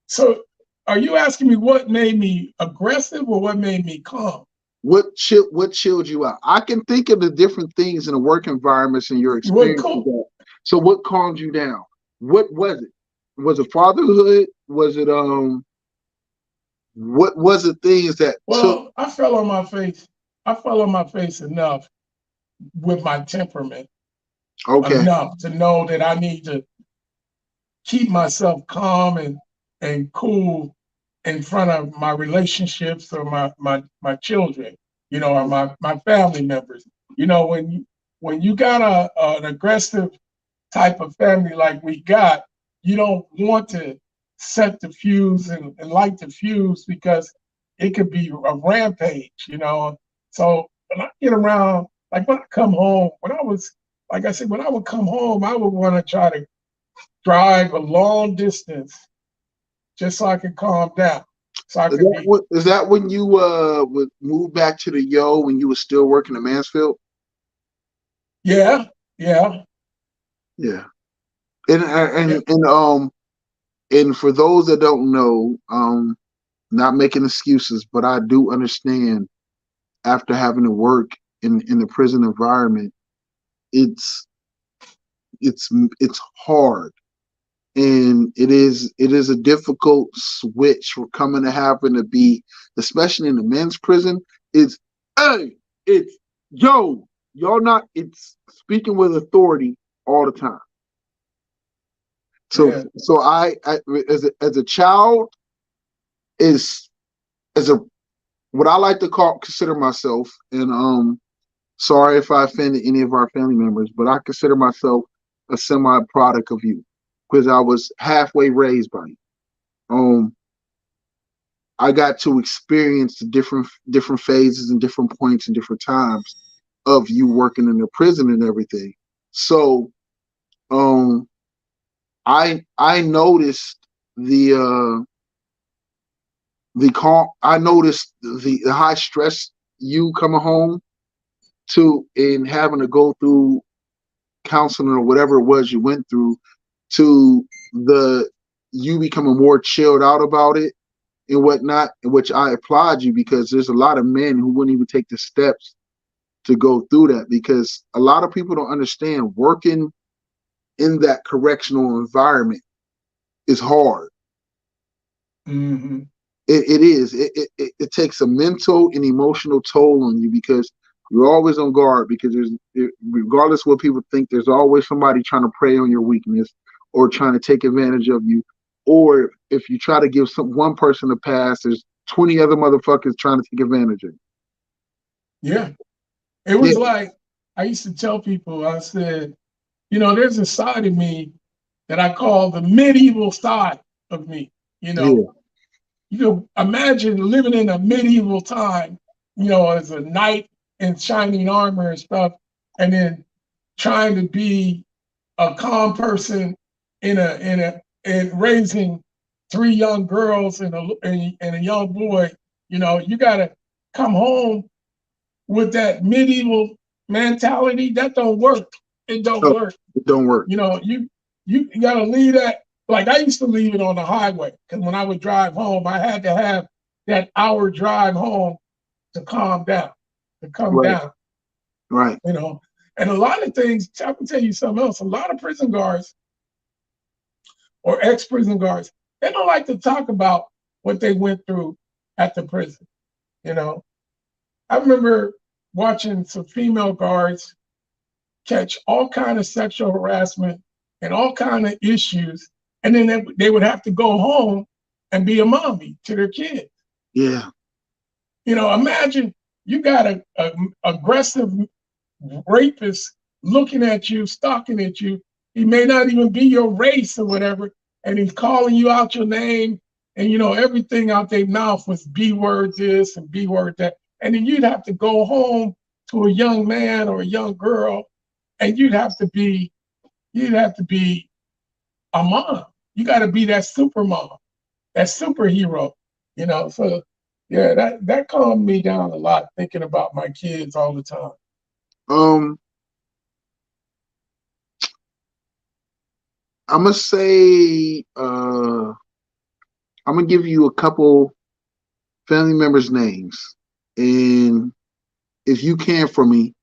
so are you asking me what made me aggressive or what made me calm? What chilled you out? I can think of the different things in the work environments and your experience. Cool. So what calmed you down? What was it? Was it fatherhood? Was it what was the things that took? Well, I fell on my face. I fell on my face enough with my temperament, Okay, enough to know that I need to keep myself calm and cool in front of my relationships or my children, or my family members. When you got an aggressive type of family like we got, you don't want to set the fuse and light the fuse because it could be a rampage. So when I get around, like when I come home, like I said, when I would come home, I would want to try to drive a long distance just so I could calm down. So I could be, Is that when you would move back to the Yo when you were still working in Mansfield? yeah, yeah, Yeah, and yeah, and for those that don't know, not making excuses, but I do understand after having to work in the prison environment, it's it's it's hard, and it is a difficult switch for coming to having to be, especially in the men's prison. It's hey, it's yo, y'all not. It's speaking with authority all the time. So yeah, so I as a child is as a what I like to call consider myself, and sorry if I offended any of our family members, but I consider myself a semi product of you because I was halfway raised by you. I got to experience the different phases and different points and different times of you working in the prison and everything. So um I noticed the I noticed the high stress you coming home to and having to go through counseling or whatever it was you went through to the you becoming more chilled out about it and whatnot, in which I applaud you because there's a lot of men who wouldn't even take the steps to go through that because a lot of people don't understand working in that correctional environment is hard. hmm It is. It takes a mental and emotional toll on you because you're always on guard because regardless of what people think, there's always somebody trying to prey on your weakness or trying to take advantage of you. Or if you try to give one person a pass, there's 20 other motherfuckers trying to take advantage of yeah. It you. was like I used to tell people, I said, there's a side of me that I call the medieval side of me. You Yeah, know, you can imagine living in a medieval time, as a knight in shining armor and stuff, and then trying to be a calm person in raising three young girls and a young boy. You got to come home with that medieval mentality. That don't work. It don't no, work. it don't work. You got to leave that. Like I used to leave it on the highway because when I would drive home, I had to have that hour drive home to calm down, to come Right, down. right. You know, and a lot of things. I can tell you something else. A lot of prison guards or ex-prison guards, they don't like to talk about what they went through at the prison. You know, I remember watching some female guards catch all kind of sexual harassment and all kind of issues, and then they would have to go home and be a mommy to their kids. Yeah, Imagine you got a aggressive rapist looking at you, stalking at you. He may not even be your race or whatever, and he's calling you out your name, and everything out their mouth was B word this and B word that, and then you'd have to go home to a young man or a young girl, and you'd have to be a mom. You got to be that super mom, that superhero. So yeah, that calmed me down a lot thinking about my kids all the time. um I'm gonna say I'm gonna give you a couple family members names, and if you can for me,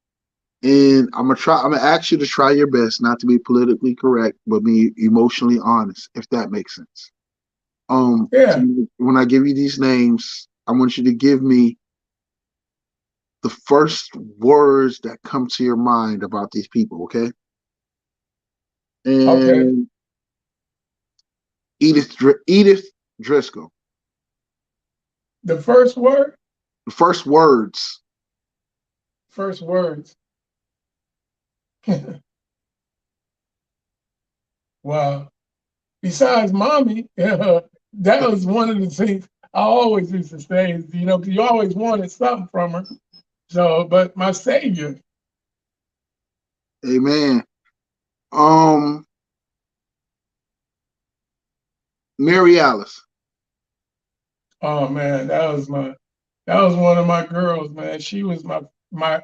And I'm gonna ask you to try your best not to be politically correct, but be emotionally honest, if that makes sense. So Yeah. when I give you these names, I want you to give me the first words that come to your mind about these people, okay? Okay. And Edith Driscoll. The first word. The first words. First words. Wow. Besides mommy, that was one of the things I always used to say is, because you always wanted something from her. So, but my savior, Amen. Um, Mary Alice. oh man, that was one of my girls, man. She was my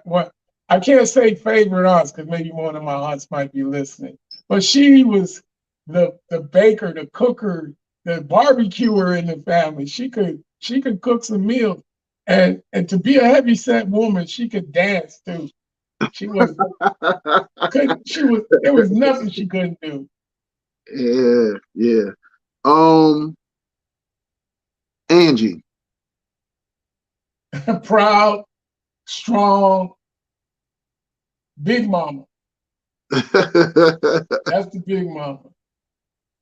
what I can't say favorite aunts because maybe one of my aunts might be listening, but she was the baker, the cooker, the barbecuer in the family. She could cook some meals, and to be a heavy set woman, she could dance too. She was could she was There was nothing she couldn't do. Yeah, yeah. Um, Angie. Proud, strong, big mama. That's the big mama.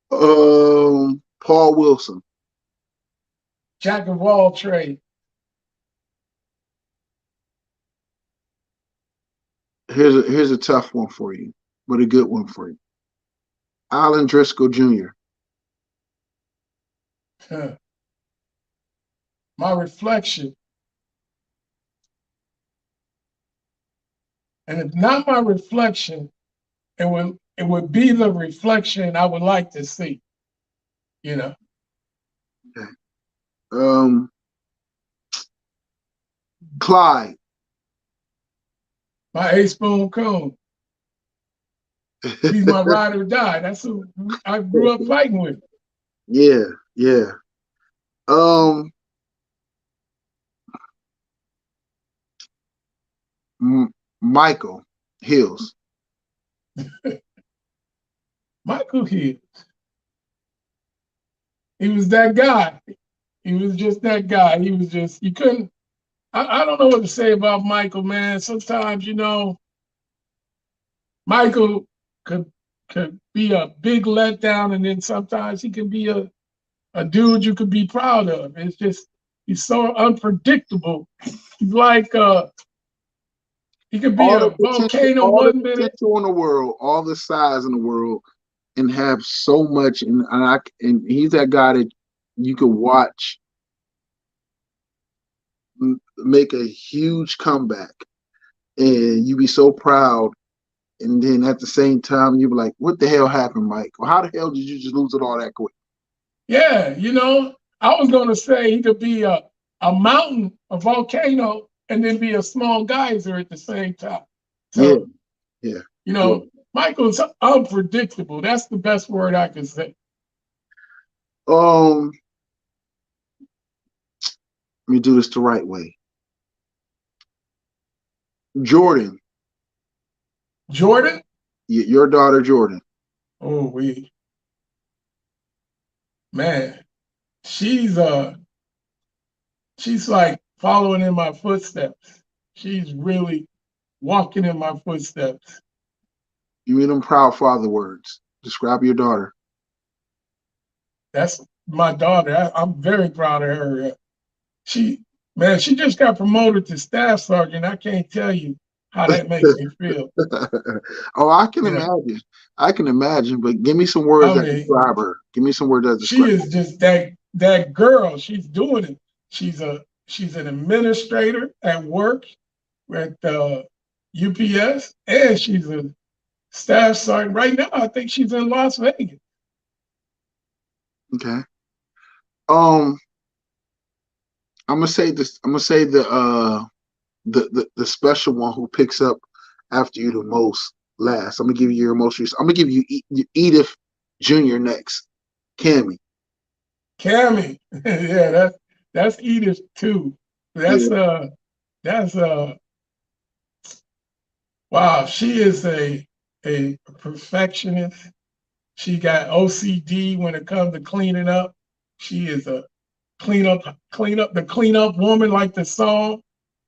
Paul Wilson. Jack of all trades. Here's a tough one for you, but a good one for you. Alan Driscoll Jr. My reflection. And if not my reflection, it would be the reflection I would like to see, you know. Okay. Um, Clyde. My ace spoon coon. He's my ride or die. That's who I grew up fighting with. Yeah, yeah. Um, Michael Hills. Michael Hill. He was that guy. He was just that guy. He was just, you couldn't, I don't know what to say about Michael, man. Sometimes, Michael could could be a big letdown, and then sometimes he can be a dude you could be proud of. It's just he's so unpredictable. He's like he could be a volcano All the one minute. potential in the world, all the size in the world, and have so much. And he's that guy that you could watch make a huge comeback, and you be so proud. And then at the same time, you be like, "What the hell happened, Mike? Or how the hell did you just lose it all that quick?" Yeah, I was gonna say he could be a mountain, a volcano, and then be a small geyser at the same time. Yeah, So, yeah, you yeah. know, Michael's unpredictable. That's the best word I can say. Um, let me do this the right way. Jordan, Jordan, your daughter Jordan. oh man, she's she's like following in my footsteps. She's really walking in my footsteps. You mean them proud father words. Describe your daughter. That's my daughter. I'm very proud of her. She, man, she just got promoted to staff sergeant. I can't tell you how that makes me feel. Oh, I can You know, imagine. I can imagine, but give me some words I that mean, describe her. Give me some words that she describe is just that girl. She's doing it. She's an administrator at work at UPS, and she's a staff sergeant right now. I think she's in Las Vegas. her. Okay. Um, I'm gonna say this. I'm gonna say the special one who picks up after you the most last. I'm gonna give you your most recent. I'm gonna give you Edith Jr. next. Cammy. Cammy, yeah, that's Edith too. That's Yeah. uh that's Wow, she is a perfectionist. She got OCD when it comes to cleaning up. She is a clean up woman like the song.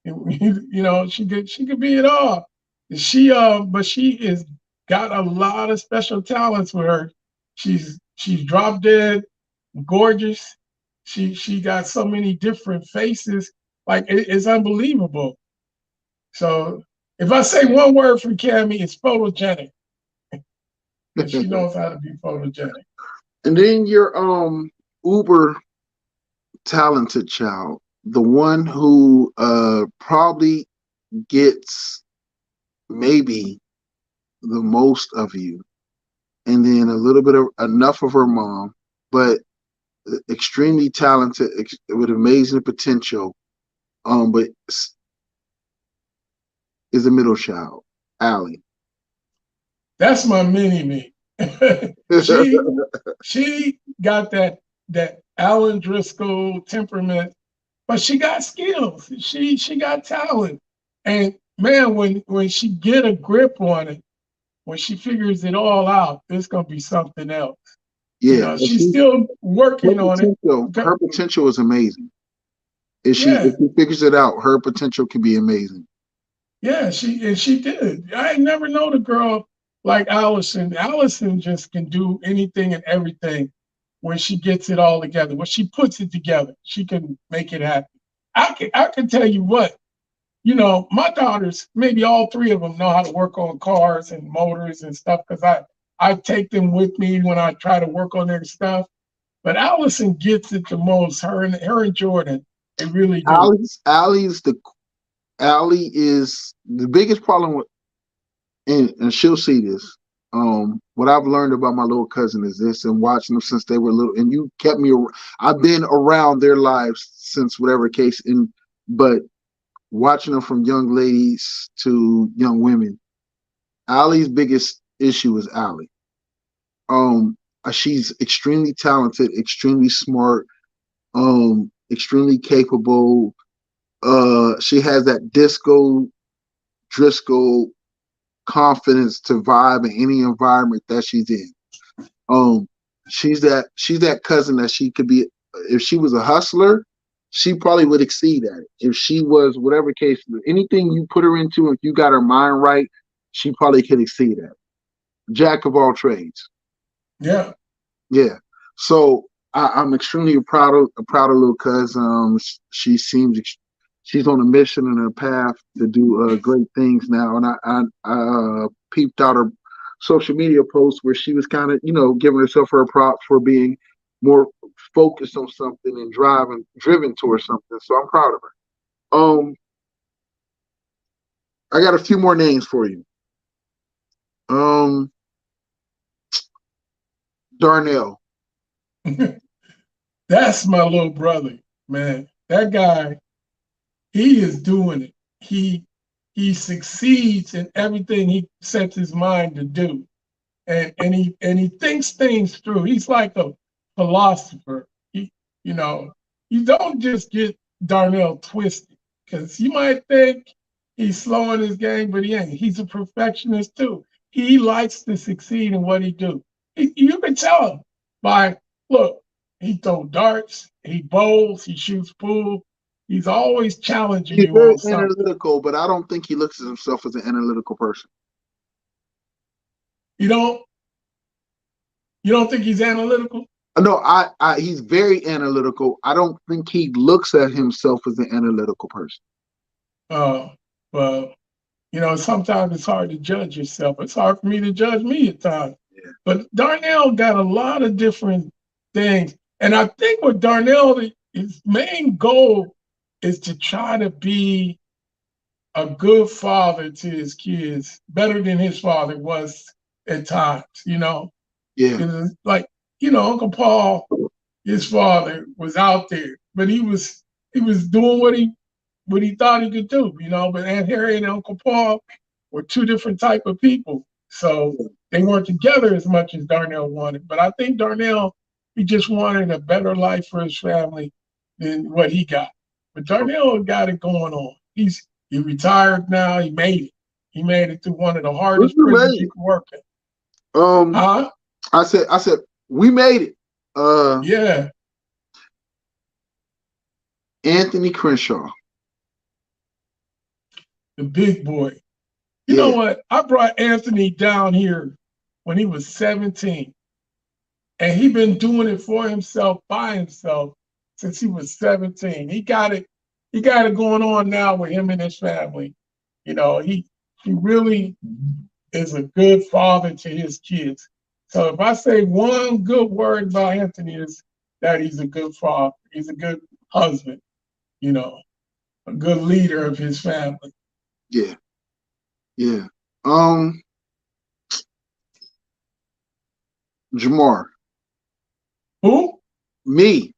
You know, she could be it all. But she is got a lot of special talents with her. She's drop dead gorgeous. She got so many different faces. Like it's unbelievable. So if I say one word for Cammy, it's photogenic. And she knows how to be photogenic. And then your uber talented child, the one who probably gets maybe the most of you, and then a little bit of enough of her mom, but extremely talented with amazing potential. But is a middle child, Allie. That's my mini me. she she got that Alan Driscoll temperament, but she got skills. She got talent. And man, when she get a grip on it, when she figures it all out, it's gonna be something else. You Yeah, know, she's still working on it. her potential is amazing. If Yeah, she figures it out, her potential can be amazing. yeah, she did. I never known a girl like Allison. Allison just can do anything and everything when she gets it all together. When she puts it together, she can make it happen. I can tell you what, you know, my daughters, maybe all three of them know how to work on cars and motors and stuff because I take them with me when I try to work on their stuff. But Allison gets it the most. Her and Jordan, they really do. Allie's the Allie is the biggest problem with, and she'll see this. What I've learned about my little cousin is this, and watching them since they were little, and you kept me. I've been around their lives since whatever case, and but watching them from young ladies to young women, Allie's biggest issue is Allie. She's extremely talented, extremely smart, extremely capable. She has that Driscoll confidence to vibe in any environment that she's in. Um, she's that cousin that she could be. If she was a hustler, she probably would exceed at it. If she was whatever case, anything you put her into, if you got her mind right, she probably could exceed at it. Jack of all trades. Yeah. Yeah. So I'm extremely proud of little cuz. She seems she's on a mission and a path to do great things now. And I peeped out her social media post where she was kind of giving herself her props for being more focused on something and driven towards something. So I'm proud of her. I got a few more names for you. Um, Darnell. That's my little brother, man. That guy, he is doing it. He succeeds in everything he sets his mind to do. And he thinks things through. He's like a philosopher. You know, you don't just get Darnell twisted because you might think he's slowing his game, but he ain't. He's a perfectionist too. He likes to succeed in what he do. You can tell him by look. He throws darts, he bowls, he shoots pool. He's always challenging He's you very on something. analytical, but I don't think he looks at himself as an analytical person. You don't you don't think he's analytical? No, he's very analytical. I don't think he looks at himself as an analytical person. Uh, well, you know, sometimes it's hard to judge yourself. It's hard for me to judge me at times. Yeah. But Darnell got a lot of different things. And I think with Darnell, his main goal is to try to be a good father to his kids, better than his father was at times, you know. Yeah. It was like, you know, Uncle Paul, his father was out there, but he was doing what he thought he could do, you know. But Aunt Harry and Uncle Paul were two different type of people, so they weren't together as much as Darnell wanted. But I think Darnell, he just wanted a better life for his family than what he got. But Darnell got it going on. He retired now. He made it. He made it through one of the What hardest you prisons made? you can work in. Um, Huh? I said, we made it. Yeah, Anthony Crenshaw. the big boy. You know Yeah. what? I brought Anthony down here when he was 17, and he been doing it for himself by himself since he was 17. He got it going on now with him and his family. You know, he really is a good father to his kids. So if I say one good word about Anthony is that he's a good father, he's a good husband, you know, a good leader of his family. Yeah. Yeah. Um, Jamar. Who? Me.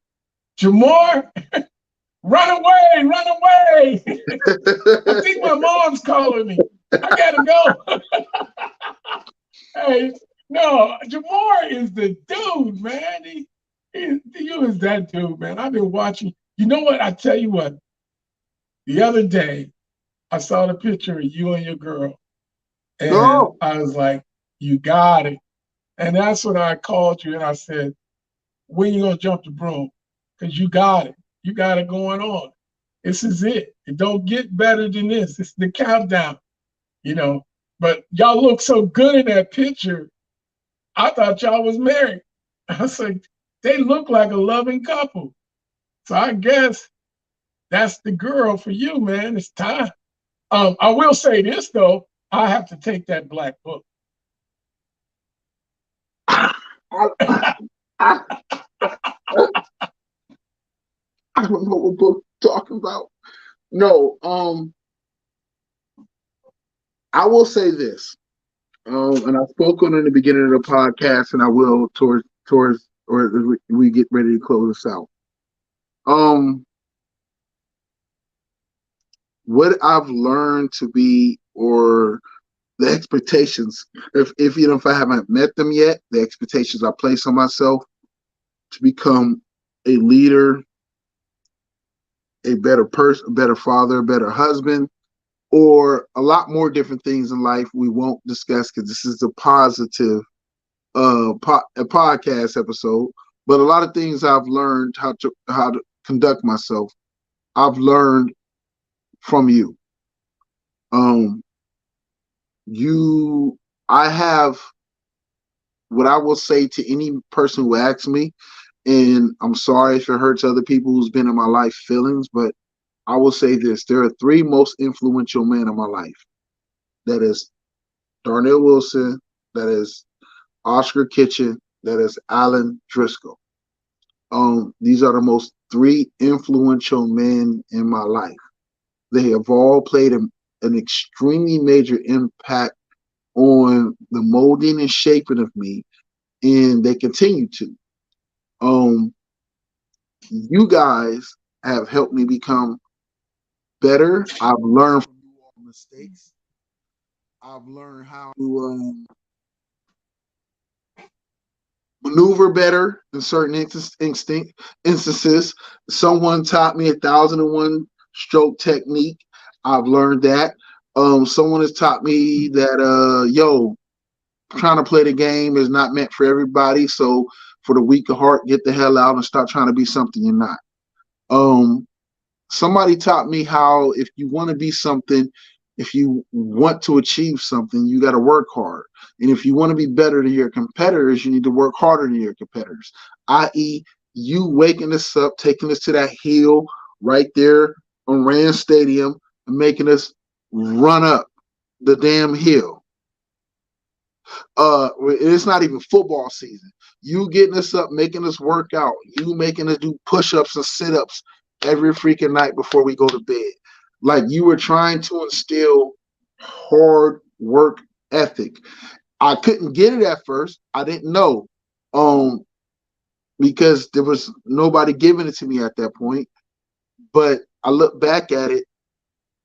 Jamar? Run away, run away. I think my mom's calling me. I gotta go. Hey, no, Jamar is the dude, man. You is that dude, man. I've been watching. You know what? I tell you what. The other day, I saw the picture of you and your girl, and No. I was like, "You got it." And that's when I called you and I said, "When you gonna jump the broom? Because you got it. You got it going on. This is it. It don't get better than this. It's the countdown, you know." But y'all look so good in that picture. I thought y'all was married. I was like, they look like a loving couple. So I guess that's the girl for you, man. It's time. I will say this though, I have to take that black book. I, I, I, I don't know what book you're talking about. No. I will say this. And I spoke on in the beginning of the podcast, and I will towards or as we get ready to close this out. Um, what I've learned to be, or the expectations, if you know, if I haven't met them yet, the expectations I place on myself to become a leader, a better person, a better father, a better husband, or a lot more different things in life we won't discuss because this is a positive a podcast episode. But a lot of things I've learned how to conduct myself. I've learned from you. Um, you, I have what I will say to any person who asks me, and I'm sorry if it hurts other people who's been in my life feelings, but I will say this: there are three most influential men in my life. That is Darnell Wilson. That is Oscar Kitchen. That is Alan Driscall. These are the most three influential men in my life. They have all played an extremely major impact on the molding and shaping of me, and they continue to. Um, you guys have helped me become better. I've learned from you all mistakes. I've learned how to maneuver better in certain instances. Someone taught me 1,001 stroke technique. I've learned that. Someone has taught me that trying to play the game is not meant for everybody. So for the weak of heart, get the hell out and stop trying to be something you're not. Um, Somebody taught me how if you want to be something, if you want to achieve something, you got to work hard. And if you want to be better than your competitors, you need to work harder than your competitors. I.e., you waking us up, taking us to that hill right there on Rand Stadium and making us run up the damn hill. It's not even football season. You getting us up, making us work out, you making us do push-ups and sit-ups every freaking night before we go to bed. Like you were trying to instill hard work ethic. I couldn't get it at first. I didn't know. Because there was nobody giving it to me at that point. But I look back at it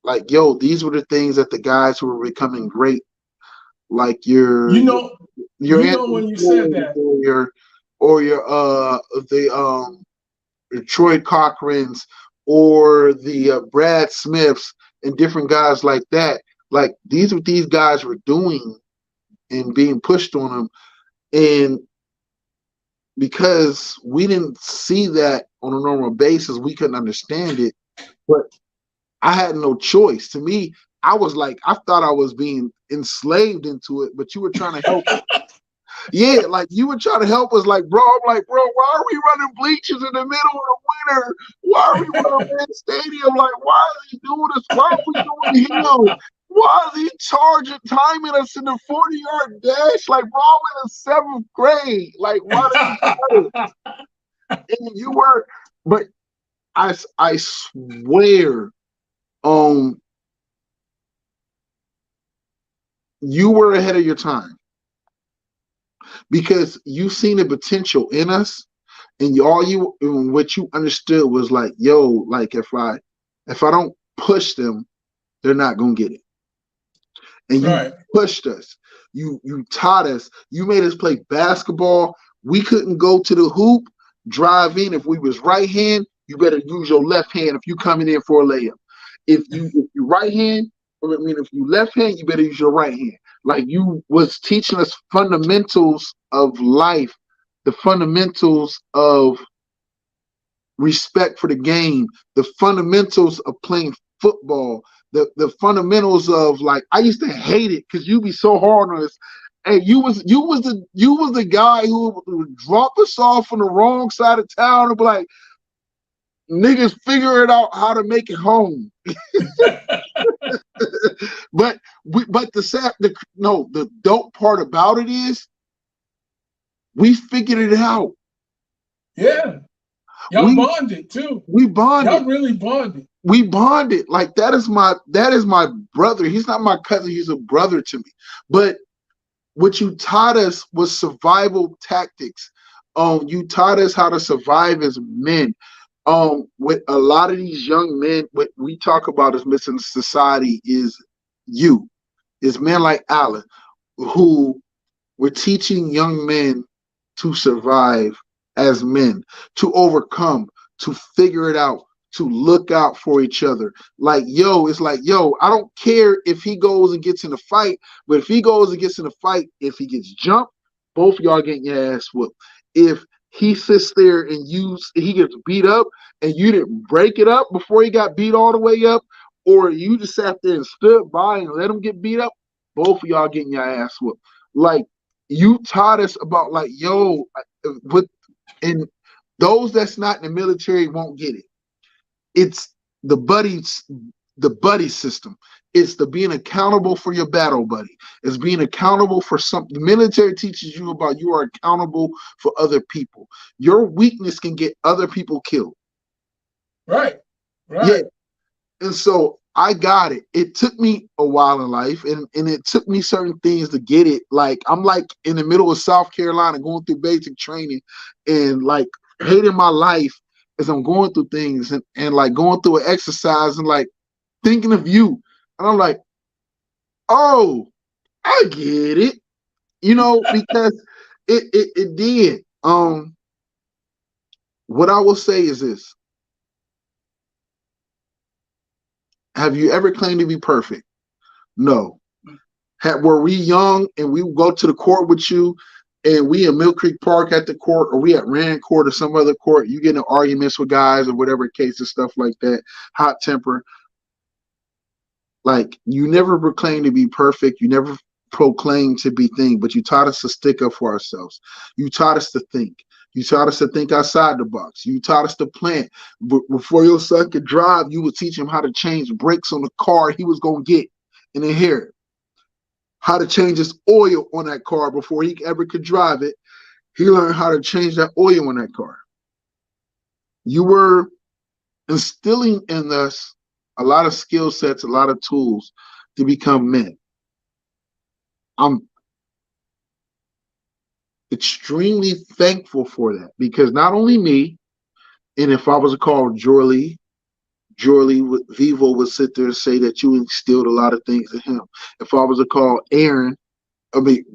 like, yo, these were the things that the guys who were becoming great, like You know, your you know Anthony when you said Floyd that, or your the Troy Cochrans or the Brad Smiths and different guys like that. like these are what these guys were doing and being pushed on them. And because we didn't see that on a normal basis, we couldn't understand it. But I had no choice. To me, I was like, I thought I was being enslaved into it, but you were trying to help. Yeah, like you were trying to help us. Like, bro, I'm like, bro, why are we running bleachers in the middle of the winter? Why are we running Red Stadium? Like, why are they doing this? Why are we doing Hill? Why is he charging, timing us in the 40-yard dash? Like, bro, I'm in the 7th grade. Like, why did you do it? And you were, but I swear, you were ahead of your time because you seen the potential in us, and what you understood was like, yo, like if I don't push them, they're not gonna get it. And you pushed us. You taught us. You made us play basketball. We couldn't go to the hoop, drive in. If we was right hand, you better use your left hand if you coming in for a layup. If you right hand, if you left hand, you better use your right hand. Like you was teaching us fundamentals of life, the fundamentals of respect for the game, the fundamentals of playing football, the fundamentals of like I used to hate it because you be so hard on us. And you was the guy who would drop us off on the wrong side of town and be like, niggas figure it out how to make it home. but the dope part about it is we figured it out. Yeah. Y'all bonded too. We bonded. Y'all really bonded. We bonded. Like that is my brother. He's not my cousin. He's a brother to me. But what you taught us was survival tactics. You taught us how to survive as men. With a lot of these young men, what we talk about as missing society is men like Alan, who were teaching young men to survive as men, to overcome, to figure it out, to look out for each other. Like, it's like, I don't care if he goes and gets in a fight, but if he goes and gets in a fight, if he gets jumped, both of y'all getting your ass whooped. If he sits there and he gets beat up and you didn't break it up before he got beat all the way up, or you just sat there and stood by and let him get beat up, both of y'all getting your ass whooped. Like, you taught us about like, and those that's not in the military won't get it. It's the buddy system. It's the being accountable for your battle buddy. It's being accountable for something. The military teaches you about you are accountable for other people. Your weakness can get other people killed. Right. Yeah. And so I got it. It took me a while in life, and it took me certain things to get it. Like I'm like in the middle of South Carolina going through basic training and like hating my life as I'm going through things and like going through an exercise and like thinking of you. And I'm like, oh, I get it. Because it did. What I will say is this. Have you ever claimed to be perfect? No. Were we young and we would go to the court with you and we in Mill Creek Park at the court, or we at Rand Court or some other court, you get in arguments with guys or whatever case and stuff like that, hot temper. Like, you never proclaimed to be perfect. You never proclaimed to be thing, but you taught us to stick up for ourselves. You taught us to think. You taught us to think outside the box. You taught us to plan. Before your son could drive, you would teach him how to change brakes on the car he was going to get and inherit. How to change his oil on that car before he ever could drive it. He learned how to change that oil on that car. You were instilling in us a lot of skill sets, a lot of tools to become men. I'm extremely thankful for that, because not only me, and if I was to call Jorley Vivo would sit there and say that you instilled a lot of things in him. If I was to call Aaron,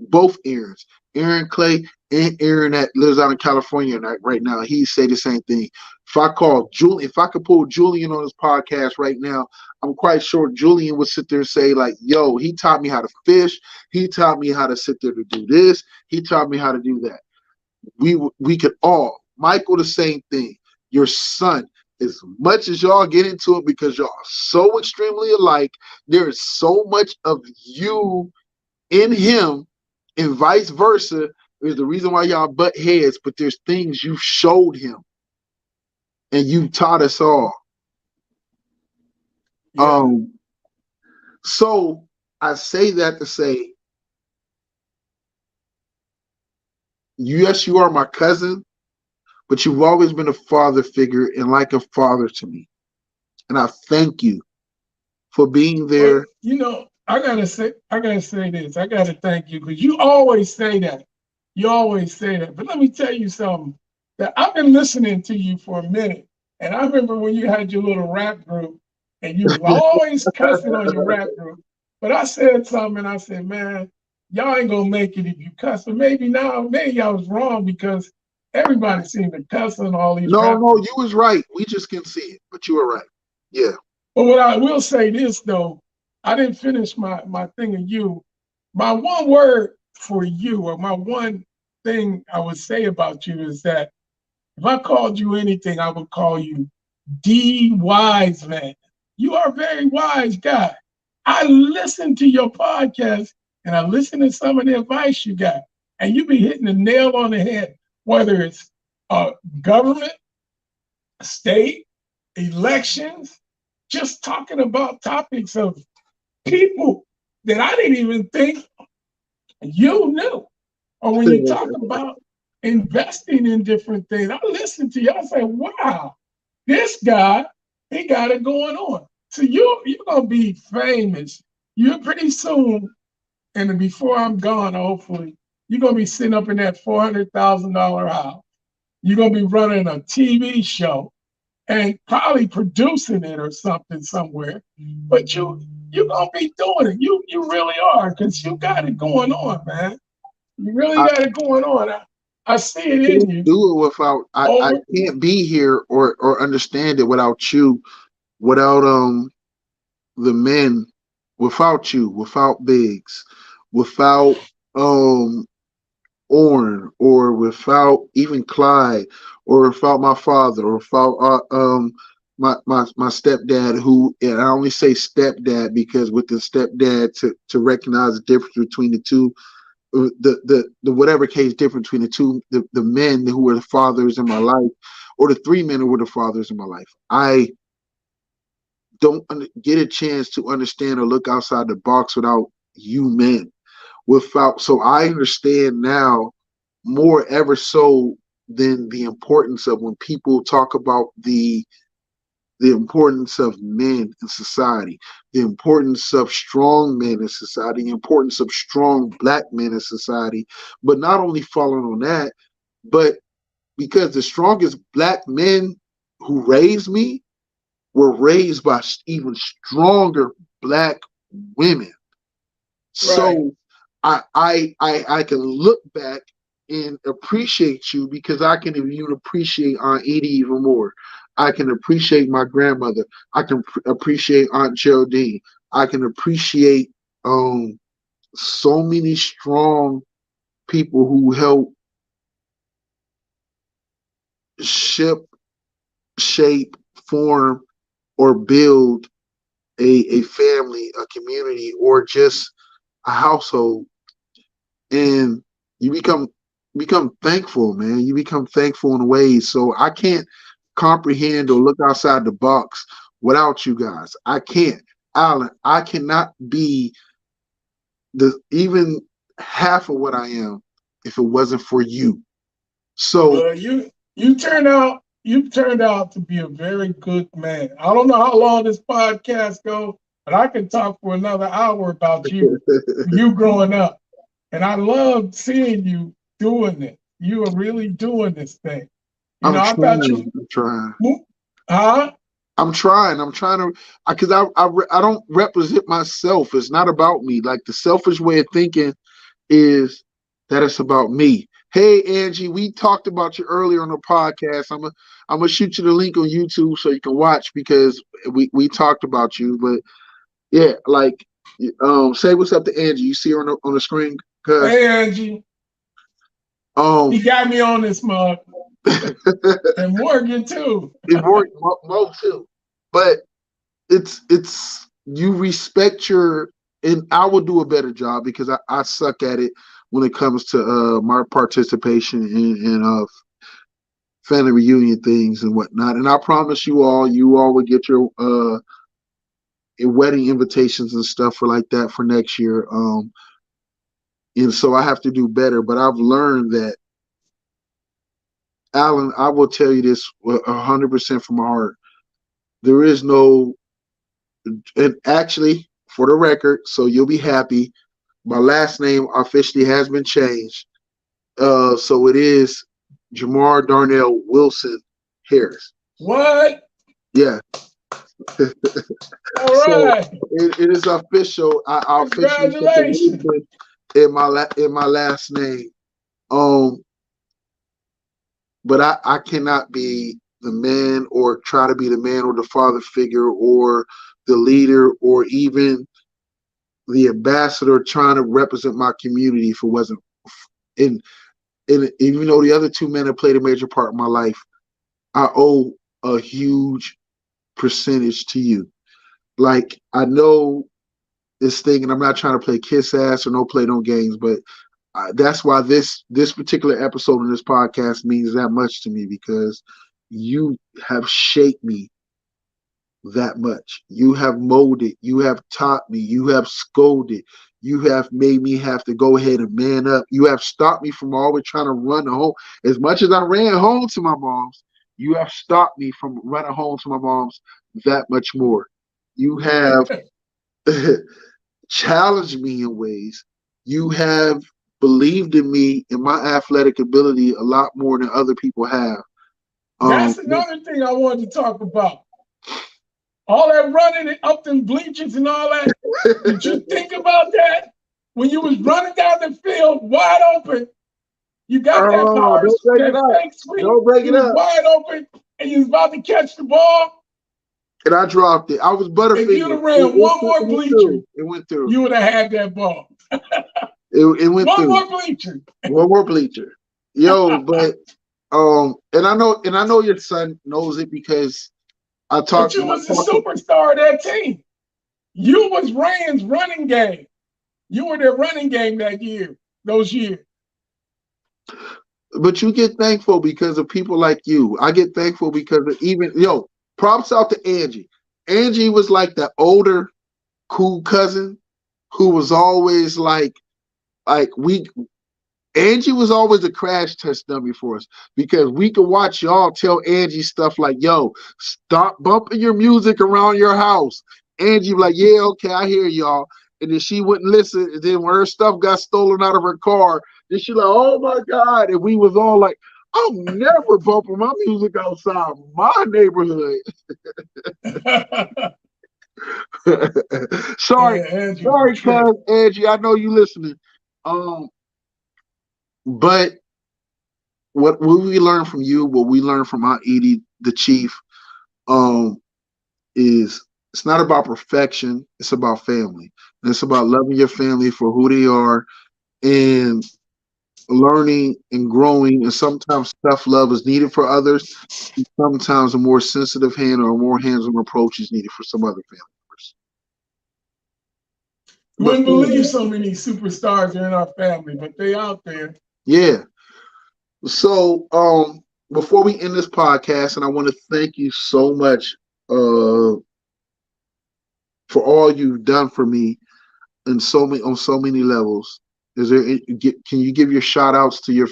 both Aarons, Aaron Clay, Aaron that lives out in California right now, he say the same thing. If I call Julian, if I could pull Julian on his podcast right now, I'm quite sure Julian would sit there and say, like, yo, he taught me how to fish. He taught me how to sit there to do this. He taught me how to do that. We could all. Michael, the same thing. Your son, as much as y'all get into it because y'all are so extremely alike, there is so much of you in him and vice versa. There's the reason why y'all butt heads, but there's things you showed him and you taught us all. Yeah. So I say that to say, yes, you are my cousin, but you've always been a father figure and like a father to me. And I thank you for being But there. I gotta say this. I gotta thank you because you always say that. You always say that. But let me tell you something. That I've been listening to you for a minute, and I remember when you had your little rap group, and you was always cussing on your rap group. But I said something, and I said, man, y'all ain't gonna make it if you cuss. But maybe I was wrong because everybody seemed to cuss on all these No, rap no, groups. you was right. We just can see it, but you were right. Yeah. But what I will say this though, I didn't finish my thing of you. My one word for you, or my one thing I would say about you is that if I called you anything, I would call you D Wise Man. You are a very wise guy. I listen to your podcast and I listen to some of the advice you got, and you be hitting the nail on the head, whether it's government, state, elections, just talking about topics of people that I didn't even think you knew. Or when you talk about investing in different things, I listen to you, I say, wow, this guy, he got it going on. So you're gonna be famous. You're pretty soon, and before I'm gone, hopefully, you're gonna be sitting up in that $400,000 house. You're gonna be running a TV show and probably producing it or something somewhere. But you're gonna be doing it. You really are, because you got it going on, man. You really I got it going on. I see it in can't you. do it without I Over. can't be here or understand it without you, without the men, without you, without Biggs, without um Orrin, or without even Clyde, or without my father, or without my stepdad, who, and I only say stepdad because with the stepdad to recognize the difference between the two, the whatever case difference between the men who were the fathers in my life, or the three men who were the fathers in my life. I don't get a chance to understand or look outside the box without you men. Without, so I understand now more ever so than the importance of when people talk about the importance of men in society, the importance of strong men in society, the importance of strong black men in society. But not only following on that, but because the strongest black men who raised me were raised by even stronger black women. Right. So I can look back and appreciate you because I can even appreciate Aunt Edie even more. I can appreciate my grandmother. I can appreciate Aunt Geraldine. I can appreciate so many strong people who help ship, shape, form, or build a family, a community, or just a household. And you become thankful, man. You become thankful in ways. So I can't comprehend or look outside the box without you guys. I can't. Alan, I cannot be the even half of what I am if it wasn't for you. So Well, you turned out to be a very good man. I don't know how long this podcast goes, but I can talk for another hour about you growing up. And I love seeing you doing it. You are really doing this thing. I'm I thought you, trying. I'm trying. huh? I'm trying. I'm trying to, because I don't represent myself. It's not about me. Like the selfish way of thinking is that it's about me. Hey Angie, we talked about you earlier on the podcast. I'm gonna shoot you the link on YouTube so you can watch because we talked about you. But yeah, like say what's up to Angie. You see her on the screen, cuz Hey, Angie. He um got me on this mug. And Morgan, too. it worked Mo too. But it's you respect your and I will do a better job because I suck at it when it comes to my participation in family reunion things and whatnot. And I promise you all will get your wedding invitations and stuff for like that for next year. And so I have to do better. But I've learned that, Alan, I will tell you this 100% from my heart. There is no, and actually, for the record, so you'll be happy. My last name officially has been changed. So it is Jamar Darnell Wilson Harris. What? Yeah. All So right. it is official. I officially put the Congratulations. Wilson in my last name. Um, but I cannot be the man or try to be the man or the father figure or the leader or even the ambassador trying to represent my community if it wasn't in even though the other two men have played a major part in my life, I owe a huge percentage to you. Like I know this thing, and I'm not trying to play kiss ass or no play no games, but that's why this particular episode in this podcast means that much to me because you have shaped me that much. You have molded, you have taught me, you have scolded, you have made me have to go ahead and man up. You have stopped me from always trying to run home. As much as I ran home to my mom's, you have stopped me from running home to my mom's that much more. You have challenged me in ways. You have believed in me and my athletic ability a lot more than other people have. That's another thing I wanted to talk about. All that running up them bleachers and all that. Did you think about that? When you was running down the field wide open, you got that Oh, power, don't break it that up. fake sweep. Don't break You it was up. wide open and you was about to catch the ball. And I dropped it. I was Butterfinger. If you'd have ran one more bleacher, it went through. you would have had that ball. It went one through. more bleacher. One more bleacher. Yo, but and I know your son knows it because I But talked. you was the superstar of that team. You was Rand's running game. You were their running game that year, those years. But you get thankful because of people like you. I get thankful because of even props out to Angie. Angie was like the older, cool cousin who was always like we Angie was always a crash test dummy for us because we could watch y'all tell Angie stuff like, yo, stop bumping your music around your house. Angie was like, yeah, okay, I hear y'all. And then she wouldn't listen. And then when her stuff got stolen out of her car, then she like, oh my God. And we was all like, I'm never bumping my music outside my neighborhood. Sorry, cuz Angie, I know you listening. But what we learn from you, what we learn from Aunt Edie, the chief, is it's not about perfection. It's about family. And it's about loving your family for who they are and learning and growing. And sometimes tough love is needed for others. And sometimes a more sensitive hand or a more hands-on approach is needed for some other family members. You wouldn't believe so many superstars are in our family, but they out there. Yeah. So before we end this podcast, and I want to thank you so much for all you've done for me on so many levels. Is there can you give your shout outs to your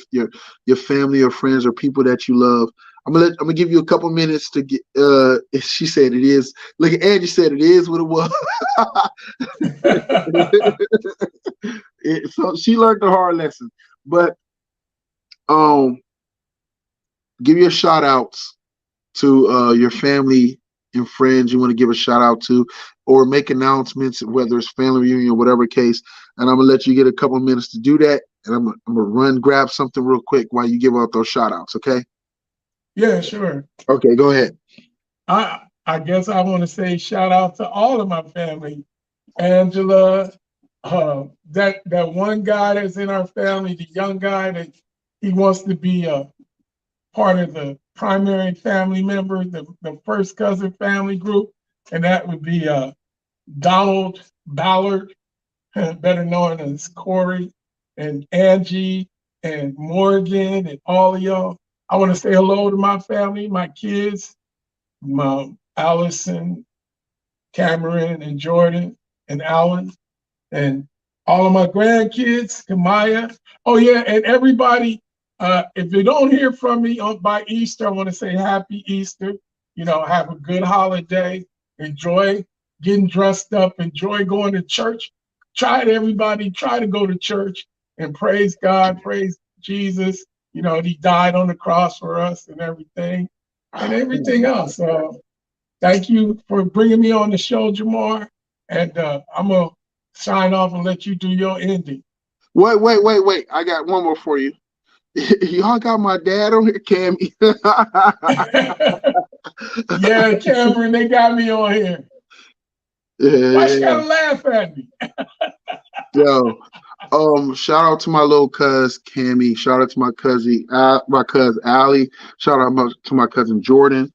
family or friends or people that you love? I'm gonna give you a couple minutes to get she said it is. Look, Angie said it is what it was. So she learned the hard lesson. But give your shout outs to your family and friends you want to give a shout out to, or make announcements, whether it's family reunion or whatever case. And I'm gonna let you get a couple minutes to do that. And I'm gonna run grab something real quick while you give out those shout outs, okay? Yeah, sure. Okay, go ahead. I guess I want to say shout out to all of my family. Angela, that one guy that's in our family, the young guy that he wants to be a part of the primary family member, the first cousin family group, and that would be Donald Ballard, better known as Corey, and Angie and Morgan and all of y'all. I want to say hello to my family, my kids, my Allison, Cameron, and Jordan, and Alan, and all of my grandkids, Kamaya. Oh yeah, and everybody. If you don't hear from me by Easter, I want to say Happy Easter. Have a good holiday. Enjoy getting dressed up. Enjoy going to church. Everybody try to go to church and praise God, praise Jesus. He died on the cross for us and everything else. Thank you for bringing me on the show, Jamar. And I'm going to sign off and let you do your ending. Wait. I got one more for you. Y'all got my dad on here, Cammy. Yeah, Cameron, they got me on here. Why you gotta laugh at me? Yo, shout out to my little cuz Cammy. Shout out to my cousin Allie. Shout out to my cousin Jordan.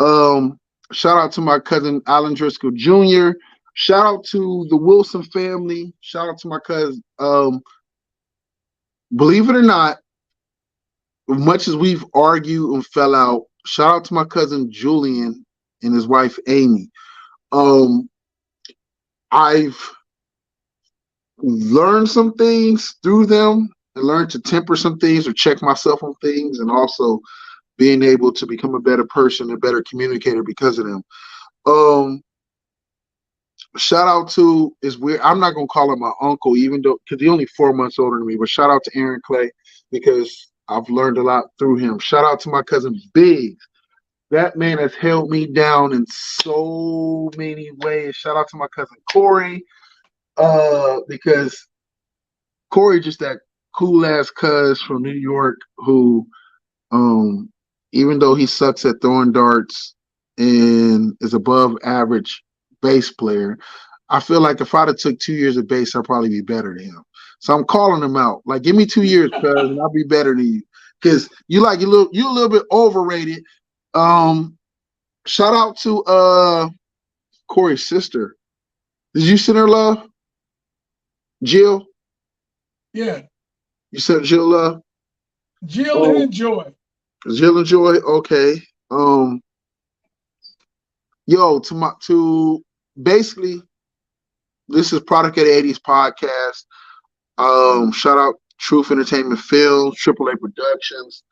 Shout out to my cousin Alan Driscall Jr. Shout out to the Wilson family. Shout out to my cousin. Believe it or not, much as we've argued and fell out, shout out to my cousin Julian and his wife Amy. I've learned some things through them and learned to temper some things or check myself on things, and also being able to become a better person, a better communicator because of them. Shout out to, is weird, I'm not gonna call him my uncle, even though because he's only 4 months older than me, but shout out to Aaron Clay because I've learned a lot through him. Shout out to my cousin Biggs. That man has held me down in so many ways. Shout out to my cousin Corey, because Corey just that cool ass cuz from New York who, even though he sucks at throwing darts and is above average bass player, I feel like if I'd have took 2 years of bass, I'd probably be better than him. So I'm calling him out. Like, give me 2 years, cuz, and I'll be better than you. Because you a little bit overrated. Shout out to Corey's sister. Did you send her love? Jill? Yeah. You sent Jill love? Jill and Joy. Jill and Joy, okay. To basically, this is Product of the 80's podcast. Shout out Truth Entertainment Films, AAA Productions,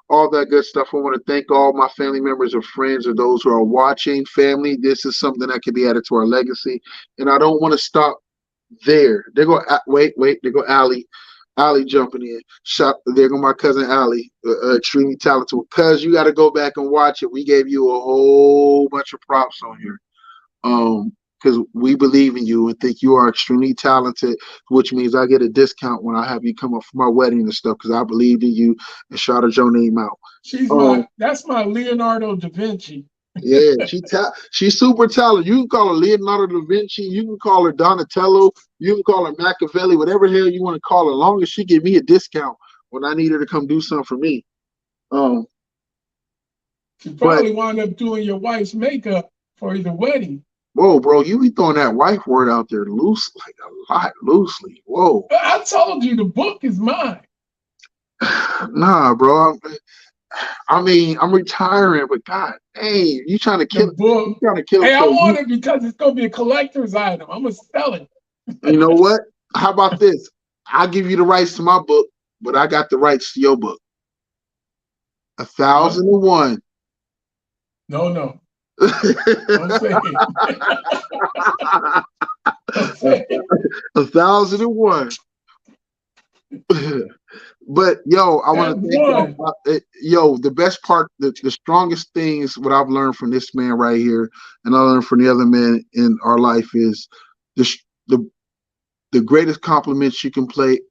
all that good stuff. I want to thank all my family members or friends or those who are watching. Family, this is something that can be added to our legacy. And I don't want to stop there. There go, wait, there go Allie. Allie jumping in. There go my cousin Allie, extremely talented. Cuz you got to go back and watch it. We gave you a whole bunch of props on here. Because we believe in you and think you are extremely talented, which means I get a discount when I have you come up for my wedding and stuff because I believed in you and shouted your name out. That's my Leonardo da Vinci. Yeah, she's super talented. You can call her Leonardo da Vinci, you can call her Donatello, you can call her Machiavelli, whatever hell you want to call her, as long as she give me a discount when I need her to come do something for me. She probably wound up doing your wife's makeup for the wedding. Whoa, bro, you be throwing that wife word out there loose, like a lot loosely. Whoa. I told you the book is mine. Nah, bro. I mean, I'm retiring, but God, hey, you trying to kill the book? You trying to kill Hey, I want it because it's gonna be a collector's item. I'm gonna sell it. You know what? How about this? I'll give you the rights to my book, but I got the rights to your book. 1001. No. Don't say it. Don't say it. 1001. But yo, I want That's to thank y'all. one. Yo, the best part, the strongest things, what I've learned from this man right here, and I learned from the other men in our life is the the the greatest compliments you can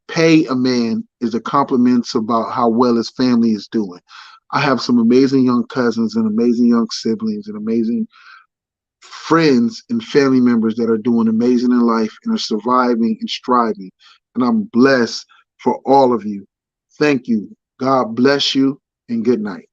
pay a man is the compliments about how well his family is doing. I have some amazing young cousins and amazing young siblings and amazing friends and family members that are doing amazing in life and are surviving and striving. And I'm blessed for all of you. Thank you. God bless you and good night.